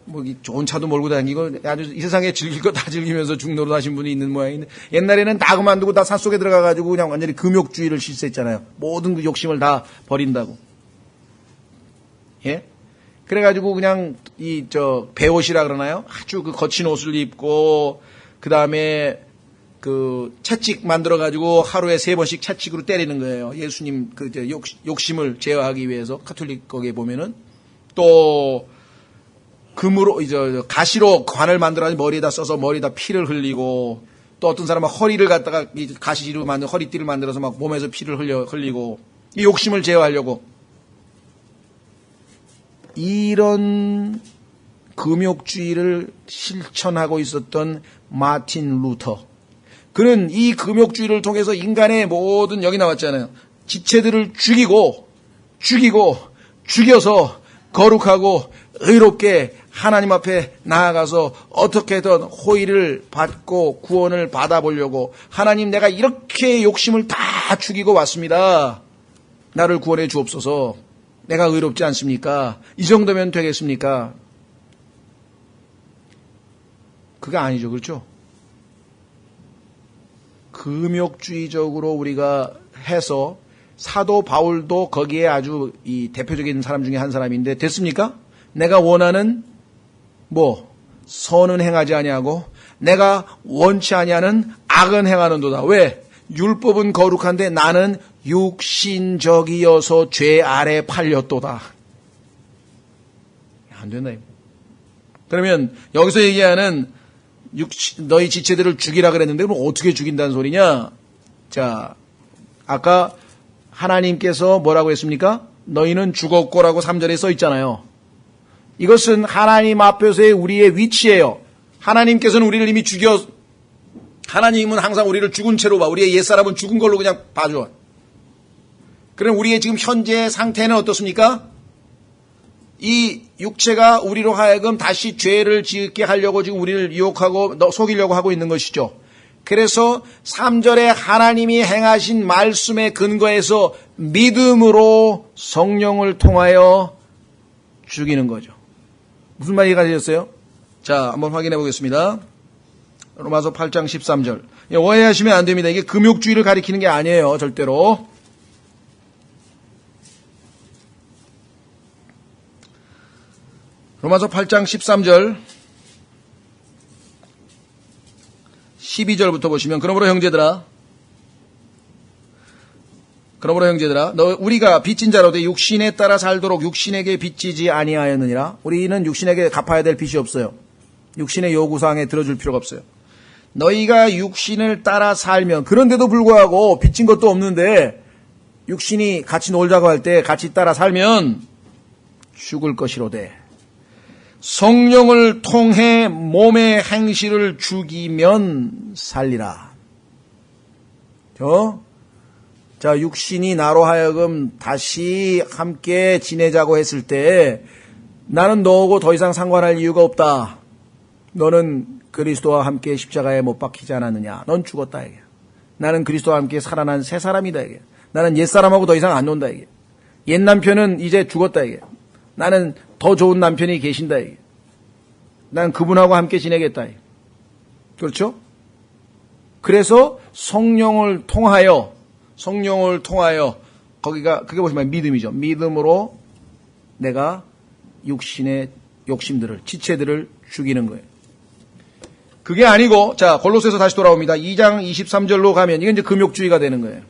뭐 좋은 차도 몰고 다니고 아주 이 세상에 즐길 거 다 즐기면서 중노릇 하신 분이 있는 모양인데 옛날에는 다 그만두고 다 산속에 들어가 가지고 그냥 완전히 금욕주의를 실시했잖아요. 모든 그 욕심을 다 버린다고. 예? 그래 가지고 그냥 배옷이라 그러나요? 아주 그 거친 옷을 입고 그다음에 그 채찍 만들어가지고 하루에 3번씩 채찍으로 때리는 거예요. 예수님 욕심을 제어하기 위해서. 카톨릭 거기에 보면은 또 금으로 가시로 관을 만들어가지고 머리에다 써서 머리에다 피를 흘리고 또 어떤 사람은 허리를 갖다가 가시로 만든 허리띠를 만들어서 막 몸에서 피를 흘리고 이 욕심을 제어하려고 이런 금욕주의를 실천하고 있었던 마틴 루터. 그는 이 금욕주의를 통해서 인간의 모든 여기 나왔잖아요. 지체들을 죽여서 거룩하고 의롭게 하나님 앞에 나아가서 어떻게든 호의를 받고 구원을 받아보려고 하나님 내가 이렇게 욕심을 다 죽이고 왔습니다. 나를 구원해 주옵소서. 내가 의롭지 않습니까? 이 정도면 되겠습니까? 그게 아니죠. 그렇죠? 금욕주의적으로 우리가 해서 사도 바울도 거기에 아주 이 대표적인 사람 중에 한 사람인데 됐습니까? 내가 원하는 선은 행하지 아니하고 내가 원치 아니하는 악은 행하는도다. 왜? 율법은 거룩한데 나는 육신적이어서 죄 아래 팔렸도다. 안 된다. 그러면 여기서 얘기하는 너희 지체들을 죽이라 그랬는데 그럼 어떻게 죽인다는 소리냐? 자, 아까 하나님께서 뭐라고 했습니까? 너희는 죽었고라고 3절에 써 있잖아요. 이것은 하나님 앞에서의 우리의 위치예요. 하나님께서는 우리를 이미 하나님은 항상 우리를 죽은 채로 봐. 우리의 옛사람은 죽은 걸로 그냥 봐줘. 그럼 우리의 지금 현재 상태는 어떻습니까? 이 육체가 우리로 하여금 다시 죄를 짓게 하려고 지금 우리를 유혹하고 속이려고 하고 있는 것이죠. 그래서 3절에 하나님이 행하신 말씀의 근거에서 믿음으로 성령을 통하여 죽이는 거죠. 무슨 말이 가지셨어요? 자, 한번 확인해 보겠습니다. 로마서 8장 13절. 오해하시면 안 됩니다. 이게 금욕주의를 가리키는 게 아니에요. 절대로. 로마서 8장 13절 12절부터 보시면 그러므로 형제들아 우리가 빚진 자로되 육신에 따라 살도록 육신에게 빚지지 아니하였느니라. 우리는 육신에게 갚아야 될 빚이 없어요. 육신의 요구사항에 들어줄 필요가 없어요. 너희가 육신을 따라 살면, 그런데도 불구하고 빚진 것도 없는데 육신이 같이 놀자고 할 때 같이 따라 살면 죽을 것이로되 성령을 통해 몸의 행실을 죽이면 살리라. 자, 육신이 나로 하여금 다시 함께 지내자고 했을 때 나는 너하고 더 이상 상관할 이유가 없다. 너는 그리스도와 함께 십자가에 못 박히지 않았느냐. 넌 죽었다. 이게. 나는 그리스도와 함께 살아난 새 사람이다. 이게. 나는 옛사람하고 더 이상 안 논다. 이게. 옛 남편은 이제 죽었다. 이게. 나는 더 좋은 남편이 계신다. 이게. 난 그분하고 함께 지내겠다. 이게. 그렇죠? 그래서 성령을 통하여 그게 보시면 믿음이죠. 믿음으로 내가 육신의 욕심들을, 지체들을 죽이는 거예요. 그게 아니고, 자, 골로새서 다시 돌아옵니다. 2장 23절로 가면 이게 이제 금욕주의가 되는 거예요.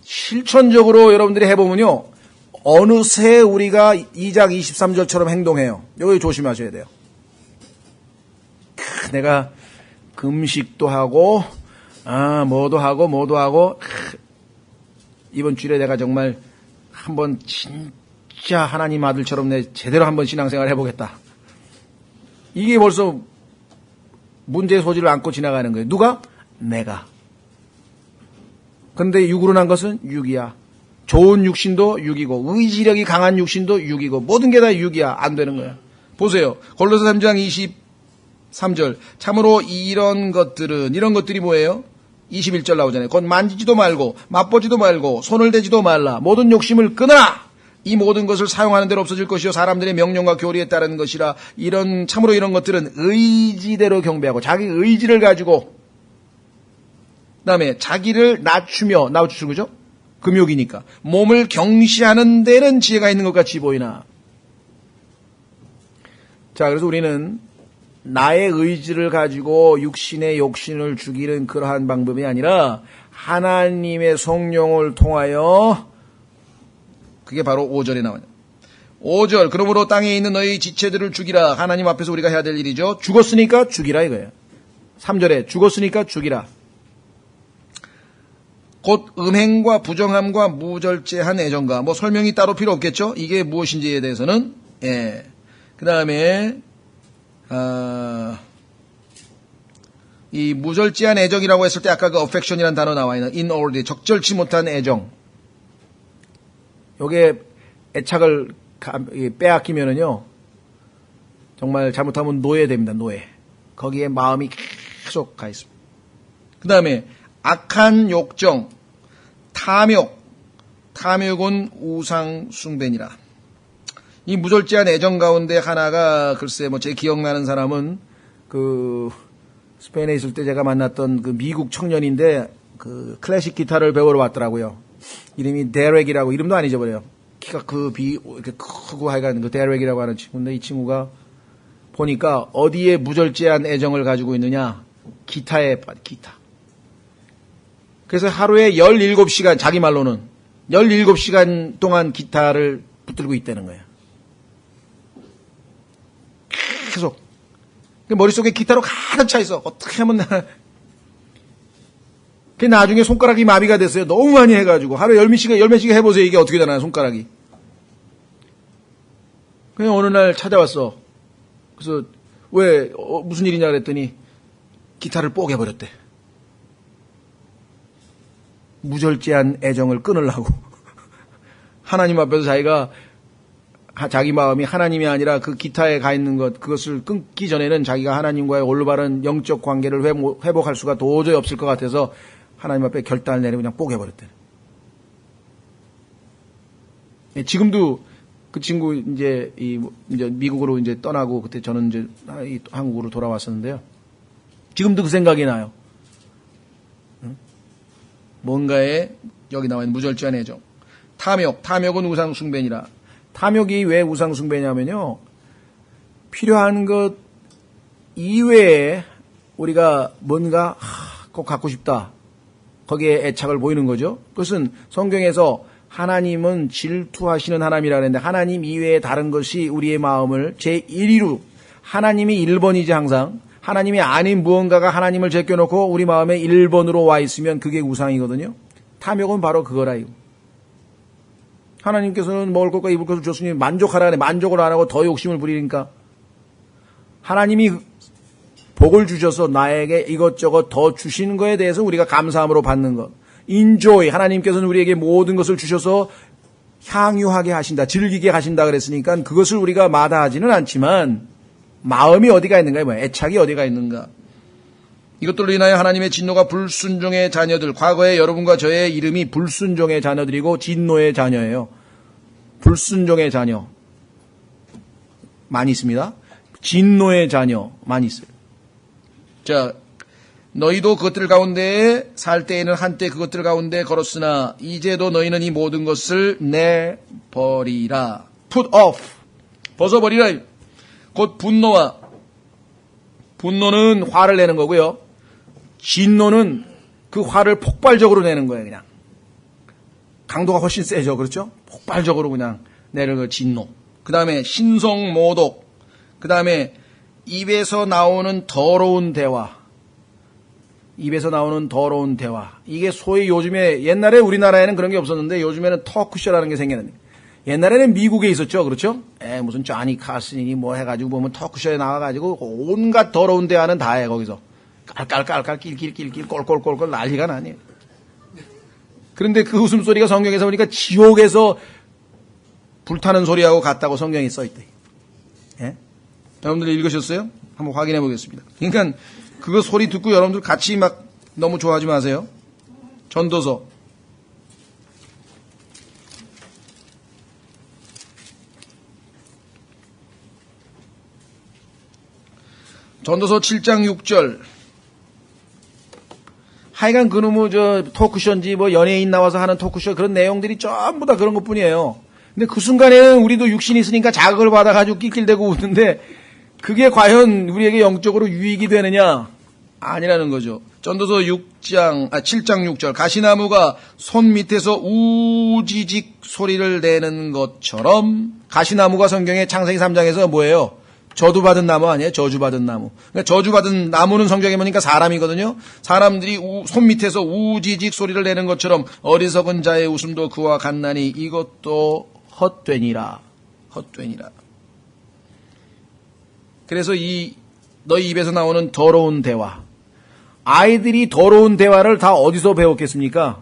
실천적으로 여러분들이 해보면요, 어느새 우리가 2장 23절처럼 행동해요. 여기 조심하셔야 돼요. 내가 금식도 하고, 뭐도 하고, 이번 주일에 내가 정말 한번 진짜 하나님 아들처럼 내 제대로 한번 신앙생활 해보겠다. 이게 벌써 문제의 소지를 안고 지나가는 거예요. 누가? 내가. 그런데 육으로 난 것은 육이야. 좋은 육신도 육이고 의지력이 강한 육신도 육이고 모든 게 다 육이야. 안 되는 거야. 보세요. 골로새 3장 23절. 참으로 이런 것들이 뭐예요? 21절 나오잖아요. 곧 만지지도 말고 맛보지도 말고 손을 대지도 말라. 모든 욕심을 끊으라. 이 모든 것을 사용하는 대로 없어질 것이요 사람들의 명령과 교리에 따르는 것이라. 참으로 이런 것들은 의지대로 경배하고 자기 의지를 가지고 그다음에 자기를 낮추며 그죠? 금욕이니까 몸을 경시하는 데는 지혜가 있는 것 같이 보이나. 자, 그래서 우리는 나의 의지를 가지고 육신의 욕심을 죽이는 그러한 방법이 아니라 하나님의 성령을 통하여, 그게 바로 5절에 나와요. 5절, 그러므로 땅에 있는 너희 지체들을 죽이라. 하나님 앞에서 우리가 해야 될 일이죠. 죽었으니까 죽이라 이거예요. 3절에 죽었으니까 죽이라. 곧 음행과 부정함과 무절제한 애정과, 설명이 따로 필요 없겠죠. 이게 무엇인지에 대해서는. 그 다음에 이 무절제한 애정이라고 했을 때 아까 그 affection이라는 단어 나와 있는 inordinate, 적절치 못한 애정. 요게 애착을 빼앗기면은요, 정말 잘못하면 노예됩니다. 노예. 거기에 마음이 계속 가 있습니다. 그 다음에 악한 욕정, 탐욕은 우상 숭배니라. 이 무절제한 애정 가운데 하나가, 글쎄 제 기억나는 사람은 스페인에 있을 때 제가 만났던 그 미국 청년인데 그 클래식 기타를 배우러 왔더라고요. 이름이 데렉이라고, 이름도 안 잊어버려요. 키가 이렇게 크고 하여간 그 데렉이라고 하는 친구인데, 이 친구가 보니까 어디에 무절제한 애정을 가지고 있느냐? 기타. 그래서 하루에 17시간, 자기 말로는 17시간 동안 기타를 붙들고 있다는 거예요. 계속. 머릿속에 기타로 가득 차 있어. 어떻게 하면 그 나중에 손가락이 마비가 됐어요. 너무 많이 해가지고. 하루에 열 몇 시간 해보세요. 이게 어떻게 되나요, 손가락이. 그냥 어느 날 찾아왔어. 그래서 왜 무슨 일이냐 그랬더니 기타를 뽀개버렸대. 무절제한 애정을 끊으려고. 하나님 앞에서 자기 마음이 하나님이 아니라 그 기타에 가 있는 것, 그것을 끊기 전에는 자기가 하나님과의 올바른 영적 관계를 회복할 수가 도저히 없을 것 같아서 하나님 앞에 결단을 내리고 그냥 뽀개버렸대. 지금도 그 친구 이제 미국으로 이제 떠나고 그때 저는 이제 한국으로 돌아왔었는데요. 지금도 그 생각이 나요. 뭔가에 여기 나와 있는 무절제한 애정. 탐욕은 우상숭배니라. 탐욕이 왜 우상숭배냐면요. 필요한 것 이외에 우리가 뭔가 꼭 갖고 싶다. 거기에 애착을 보이는 거죠. 그것은 성경에서 하나님은 질투하시는 하나님이라 그랬는데 하나님 이외에 다른 것이 우리의 마음을 제1위로 하나님이 1번이지 항상. 하나님이 아닌 무언가가 하나님을 제껴놓고 우리 마음에 1번으로 와 있으면 그게 우상이거든요. 탐욕은 바로 그거라 이거. 하나님께서는 먹을 것과 입을 것을 줬으니 만족하라 그래. 만족을 안 하고 더 욕심을 부리니까. 하나님이 복을 주셔서 나에게 이것저것 더 주시는 거에 대해서 우리가 감사함으로 받는 것. enjoy. 하나님께서는 우리에게 모든 것을 주셔서 향유하게 하신다. 즐기게 하신다 그랬으니까 그것을 우리가 마다하지는 않지만 마음이 어디가 있는가? 애착이 어디가 있는가? 이것들로 인하여 하나님의 진노가 불순종의 자녀들, 과거에 여러분과 저의 이름이 불순종의 자녀들이고 진노의 자녀예요. 불순종의 자녀 많이 있습니다. 진노의 자녀 많이 있어요. 자, 너희도 그것들 가운데 살 때에는 한때 그것들 가운데 걸었으나 이제도 너희는 이 모든 것을 내버리라. put off. 벗어버리라. 곧 분노는 화를 내는 거고요. 진노는 그 화를 폭발적으로 내는 거예요, 그냥. 강도가 훨씬 세죠, 그렇죠? 폭발적으로 그냥 내는 거 진노. 그 다음에 신성모독. 그 다음에 입에서 나오는 더러운 대화. 입에서 나오는 더러운 대화. 이게 소위 요즘에, 옛날에 우리나라에는 그런 게 없었는데 요즘에는 터크쇼라는 게 생겼는데, 옛날에는 미국에 있었죠, 그렇죠? 무슨 쟈니 카슨이니 뭐 해가지고 보면 터크쇼에 나와가지고 온갖 더러운 대화는 다 해, 거기서. 깔깔깔깔 낄낄낄낄 꼴꼴꼴꼴 난리가 나니. 그런데 그 웃음소리가 성경에서 보니까 지옥에서 불타는 소리하고 같다고 성경에 써있대. 예? 여러분들 읽으셨어요? 한번 확인해 보겠습니다. 그러니까 그거 소리 듣고 여러분들 같이 막 너무 좋아하지 마세요. 전도서. 전도서 7장 6절. 하여간 그놈의 토크쇼인지 뭐 연예인 나와서 하는 토크쇼 그런 내용들이 전부 다 그런 것 뿐이에요. 근데 그 순간에는 우리도 육신이 있으니까 자극을 받아가지고 낄낄대고 웃는데 그게 과연 우리에게 영적으로 유익이 되느냐? 아니라는 거죠. 전도서 7장 6절. 가시나무가 손 밑에서 우지직 소리를 내는 것처럼 가시나무가 성경의 창세기 3장에서 뭐예요? 저주받은 나무 아니에요? 저주받은 나무. 그러니까 저주받은 나무는 성경에 보니까 사람이거든요. 사람들이 손 밑에서 우지직 소리를 내는 것처럼 어리석은 자의 웃음도 그와 같나니 이것도 헛되니라. 헛되니라. 그래서 너희 입에서 나오는 더러운 대화. 아이들이 더러운 대화를 다 어디서 배웠겠습니까?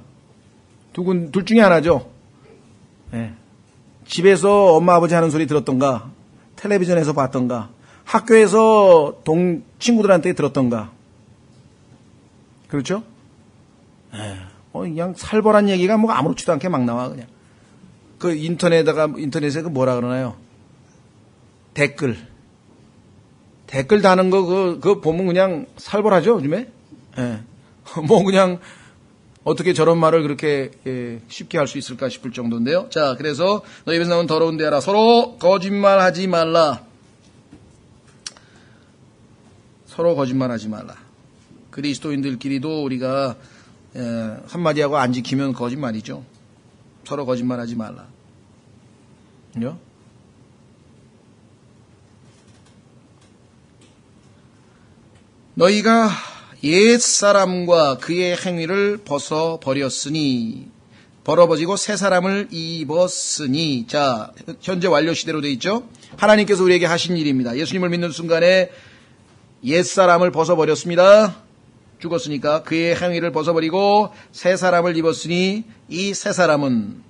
둘 중에 하나죠. 네. 집에서 엄마 아버지 하는 소리 들었던가, 텔레비전에서 봤던가, 학교에서 친구들한테 들었던가. 그렇죠? 네. 그냥 살벌한 얘기가 뭐 아무렇지도 않게 막 나와, 그냥. 그 인터넷에 그 뭐라 그러나요? 댓글 다는 거, 그거 보면 그냥 살벌하죠, 요즘에? 예. 뭐 그냥, 어떻게 저런 말을 그렇게 쉽게 할 수 있을까 싶을 정도인데요. 자, 그래서 너 입에서 나온 더러운 대화라. 서로 거짓말하지 말라. 서로 거짓말하지 말라. 그리스도인들끼리도 우리가 한마디 하고 안 지키면 거짓말이죠. 서로 거짓말하지 말라. 그죠? 너희가 옛사람과 그의 행위를 벗어버렸으니 벌어버지고 새 사람을 입었으니. 자, 현재 완료 시대로 되어 있죠. 하나님께서 우리에게 하신 일입니다. 예수님을 믿는 순간에 옛사람을 벗어버렸습니다. 죽었으니까 그의 행위를 벗어버리고 새 사람을 입었으니 이 새 사람은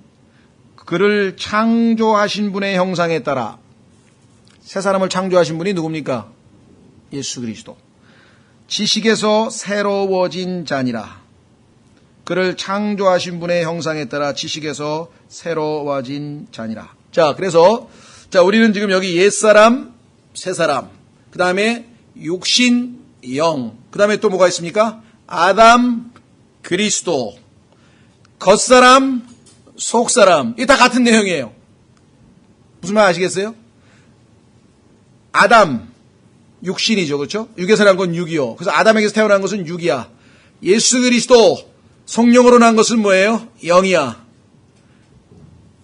그를 창조하신 분의 형상에 따라. 새 사람을 창조하신 분이 누굽니까? 예수 그리스도. 지식에서 새로워진 자니라. 그를 창조하신 분의 형상에 따라 지식에서 새로워진 자니라. 자, 그래서 우리는 지금 여기 옛사람, 새사람, 그 다음에 육신, 영, 그 다음에 또 뭐가 있습니까? 아담, 그리스도, 겉사람, 속사람. 이게 다 같은 내용이에요. 무슨 말 아시겠어요? 아담, 육신이죠. 그렇죠? 육에서 난 건 육이요. 그래서 아담에게서 태어난 것은 육이야. 예수 그리스도, 성령으로 난 것은 뭐예요? 영이야.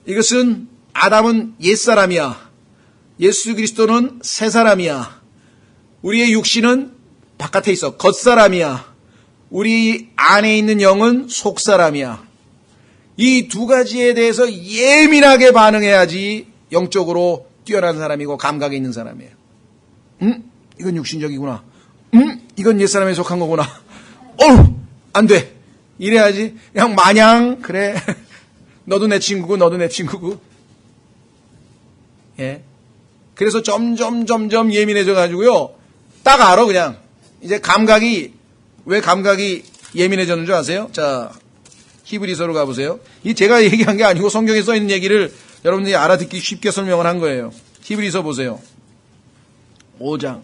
이것은 아담은 옛사람이야. 예수 그리스도는 새사람이야. 우리의 육신은 바깥에 있어. 겉사람이야. 우리 안에 있는 영은 속사람이야. 이 두 가지에 대해서 예민하게 반응해야지 영적으로 뛰어난 사람이고 감각이 있는 사람이에요. 이건 육신적이구나. 이건 옛사람에 속한 거구나. 안 돼. 이래야지. 그냥 마냥 그래. 너도 내 친구고 너도 내 친구고. 예. 그래서 점점 예민해져 가지고요. 딱 알아 그냥. 이제 왜 감각이 예민해졌는 줄 아세요? 자, 히브리서로 가보세요. 이 제가 얘기한 게 아니고 성경에 써 있는 얘기를 여러분들이 알아듣기 쉽게 설명을 한 거예요. 히브리서 보세요. 5장.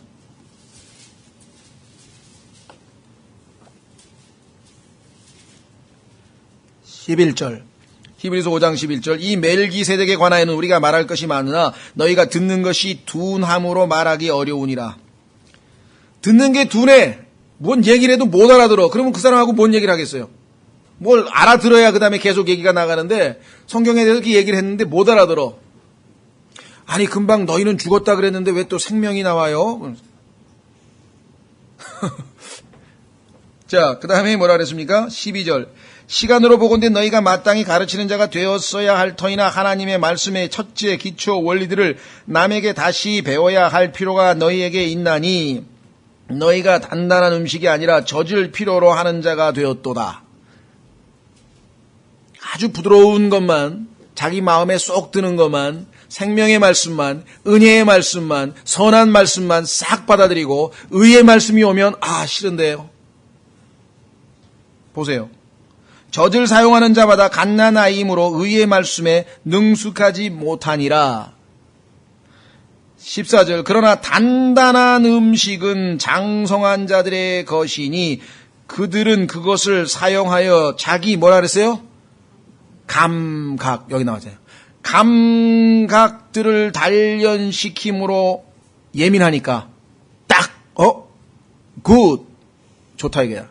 11절. 히브리서 5장 11절. 이 멜기세덱에 관하여는 우리가 말할 것이 많으나 너희가 듣는 것이 둔함으로 말하기 어려우니라. 듣는 게 둔해. 뭔 얘기를 해도 못 알아들어. 그러면 그 사람하고 뭔 얘기를 하겠어요? 뭘 알아들어야 그 다음에 계속 얘기가 나가는데 성경에 대해서 이렇게 얘기를 했는데 못 알아들어. 아니 금방 너희는 죽었다 그랬는데 왜 또 생명이 나와요? 자, 그 다음에 뭐라 그랬습니까? 12절. 시간으로 보건대 너희가 마땅히 가르치는 자가 되었어야 할 터이나 하나님의 말씀의 첫째 기초 원리들을 남에게 다시 배워야 할 필요가 너희에게 있나니 너희가 단단한 음식이 아니라 젖을 필요로 하는 자가 되었도다. 아주 부드러운 것만, 자기 마음에 쏙 드는 것만, 생명의 말씀만, 은혜의 말씀만, 선한 말씀만 싹 받아들이고 의의 말씀이 오면 싫은데요. 보세요. 젖을 사용하는 자마다 갓난아이이므로 의의 말씀에 능숙하지 못하니라. 14절. 그러나 단단한 음식은 장성한 자들의 것이니 그들은 그것을 사용하여 자기 뭐라 그랬어요? 감각. 여기 나왔잖아요. 감각들을 단련시킴으로 예민하니까 딱 good 좋다 이거야.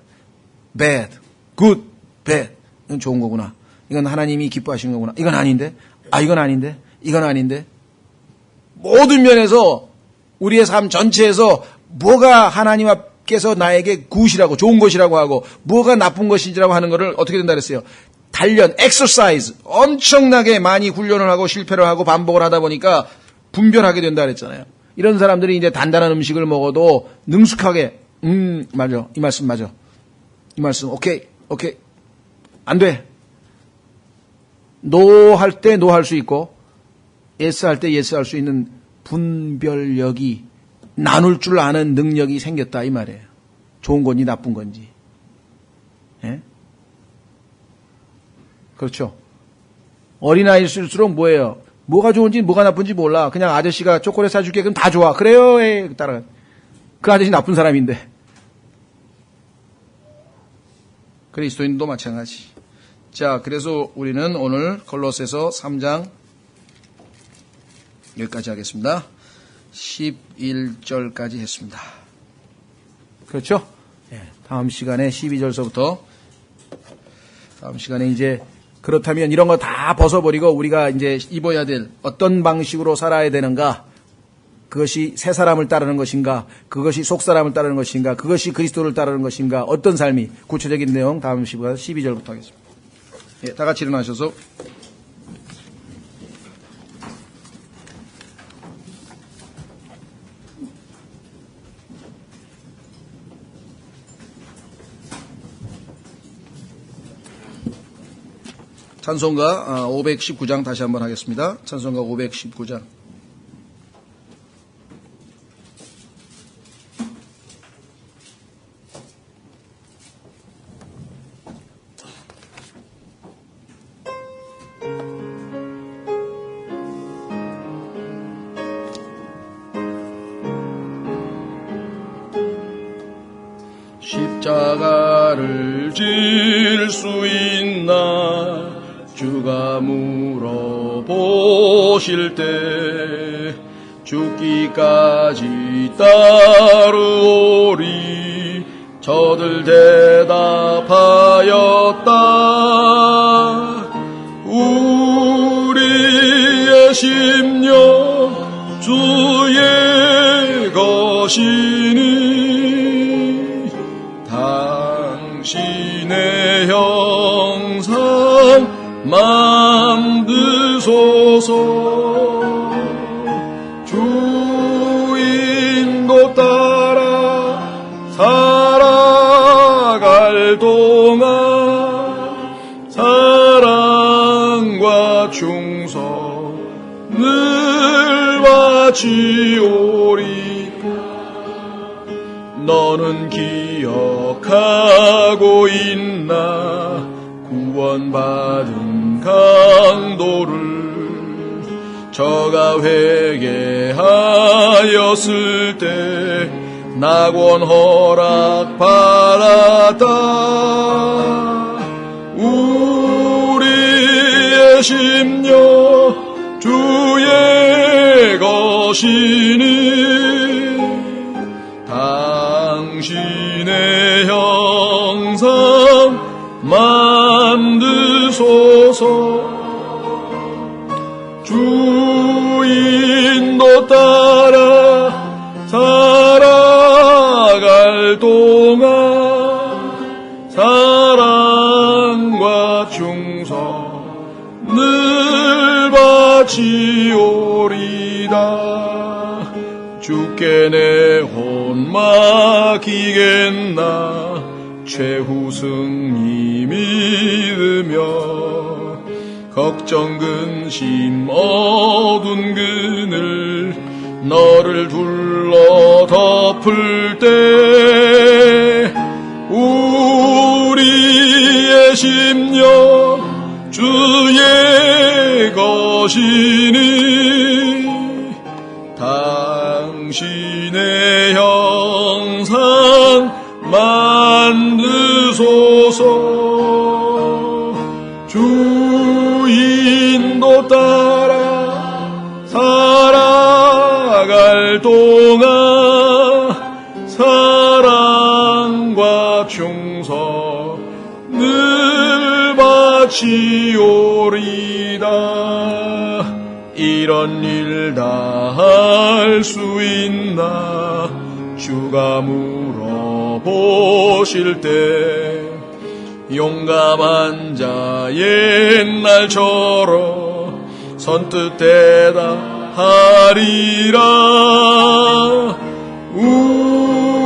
bad good bad 이건 좋은 거구나. 이건 하나님이 기뻐하시는 거구나. 이건 아닌데 이건 아닌데 이건 아닌데. 모든 면에서 우리의 삶 전체에서 뭐가 하나님 앞께서 나에게 굿이라고 좋은 것이라고 하고 뭐가 나쁜 것인지라고 하는 것을 어떻게 된다 그랬어요? 단련, exercise 엄청나게 많이 훈련을 하고 실패를 하고 반복을 하다 보니까 분별하게 된다 그랬잖아요. 이런 사람들이 이제 단단한 음식을 먹어도 능숙하게 맞아. 이 말씀 맞아. 이 말씀 오케이. 안 돼. 노 할 때 노 할 수 있고 예스 할 때 예스 할 수 있는 분별력이 나눌 줄 아는 능력이 생겼다 이 말이에요. 좋은 건지 나쁜 건지. 예? 그렇죠. 어린아이일수록 뭐예요? 뭐가 좋은지 뭐가 나쁜지 몰라. 그냥 아저씨가 초콜릿 사줄게 그럼 다 좋아. 그래요. 따라. 그 아저씨 나쁜 사람인데. 그리스도인도 마찬가지. 자, 그래서 우리는 오늘 골로새서 3장 여기까지 하겠습니다. 11절까지 했습니다. 그렇죠? 네, 다음 시간에 12절서부터 다음 시간에 이제 그렇다면 이런 거 다 벗어버리고 우리가 이제 입어야 될 어떤 방식으로 살아야 되는가? 그것이 새 사람을 따르는 것인가? 그것이 속 사람을 따르는 것인가? 그것이 그리스도를 따르는 것인가? 어떤 삶이? 구체적인 내용 다음 시간 12절부터 하겠습니다. 예, 다 같이 일어나셔서 찬송가 519장 다시 한번 하겠습니다. 찬송가 519장. 십자가를 질 수 있나 주가 물어보실 때 죽기까지 따르오리 저들 대답하였다. 우리의 심령 주의 것이니 당신의 형상 만드소서. 주인도 따라 살아갈 동안 사랑과 충성을 바치오리. 너는 기억하고 있나 구원받은 강도를 저가 회개하였을 때 낙원 허락 받았다. 우리의 심령 주의 것이니 당신의 형상 만드소서. 주인도 따라 살아갈 동안 사랑과 충성을 바치오리다. 주께 내 혼 맡기겠나 최후 승리 믿으며 걱정 근심 어두운 그늘 너를 둘러 덮을 때 우리의 심령 주의 것이니 당신의 형상 만드소서. 주인도 따라 살아갈 동안 사랑과 충성을 바치오리다. 이런 일 다 할 수 있나 주가 물어보실 때 용감한 자 옛날처럼 선뜻 대답하리라.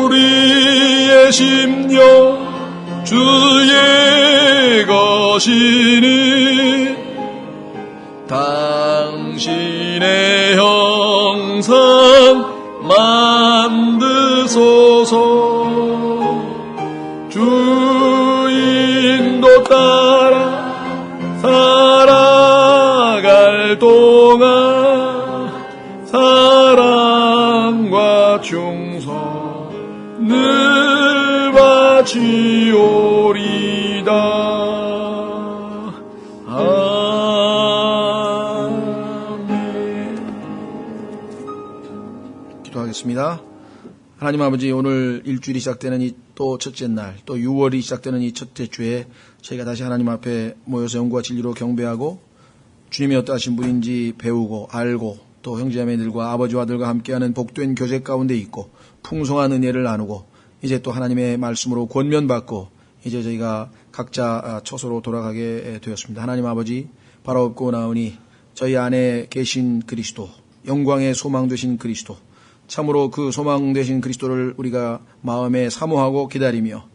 우리의 심령 주의 것이니 당신의 형상 만드소서. 주인도 따라 살아갈 동안 사랑과 충성을 바치오리다. 기도하겠습니다. 하나님 아버지, 오늘 일주일이 시작되는 이 또 첫째 날, 또 6월이 시작되는 이 첫째 주에 저희가 다시 하나님 앞에 모여서 영과 진리로 경배하고 주님이 어떠하신 분인지 배우고 알고 또 형제자매들과 아버지와 아들과 함께하는 복된 교제 가운데 있고 풍성한 은혜를 나누고 이제 또 하나님의 말씀으로 권면받고 이제 저희가 각자 처소로 돌아가게 되었습니다. 하나님 아버지 바라옵고 나오니 저희 안에 계신 그리스도, 영광의 소망 되신 그리스도, 참으로 그 소망 되신 그리스도를 우리가 마음에 사모하고 기다리며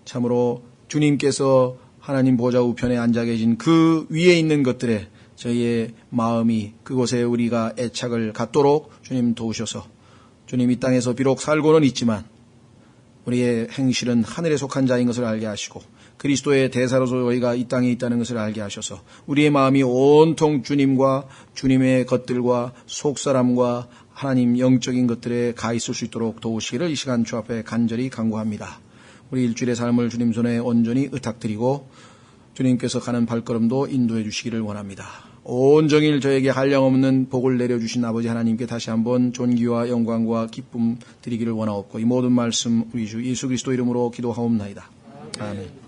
참으로 주님께서 하나님 보좌 우편에 앉아 계신 그 위에 있는 것들에 저희의 마음이 그곳에 우리가 애착을 갖도록 주님 도우셔서 주님 이 땅에서 비록 살고는 있지만 우리의 행실은 하늘에 속한 자인 것을 알게 하시고 그리스도의 대사로서 저희가 이 땅에 있다는 것을 알게 하셔서 우리의 마음이 온통 주님과 주님의 것들과 속사람과 하나님 영적인 것들에 가 있을 수 있도록 도우시기를 이 시간 주 앞에 간절히 간구합니다. 우리 일주일의 삶을 주님 손에 온전히 의탁드리고 주님께서 가는 발걸음도 인도해 주시기를 원합니다. 온종일 저에게 한량없는 복을 내려주신 아버지 하나님께 다시 한번 존귀와 영광과 기쁨 드리기를 원하옵고 이 모든 말씀 우리 주 예수 그리스도 이름으로 기도하옵나이다. 아멘.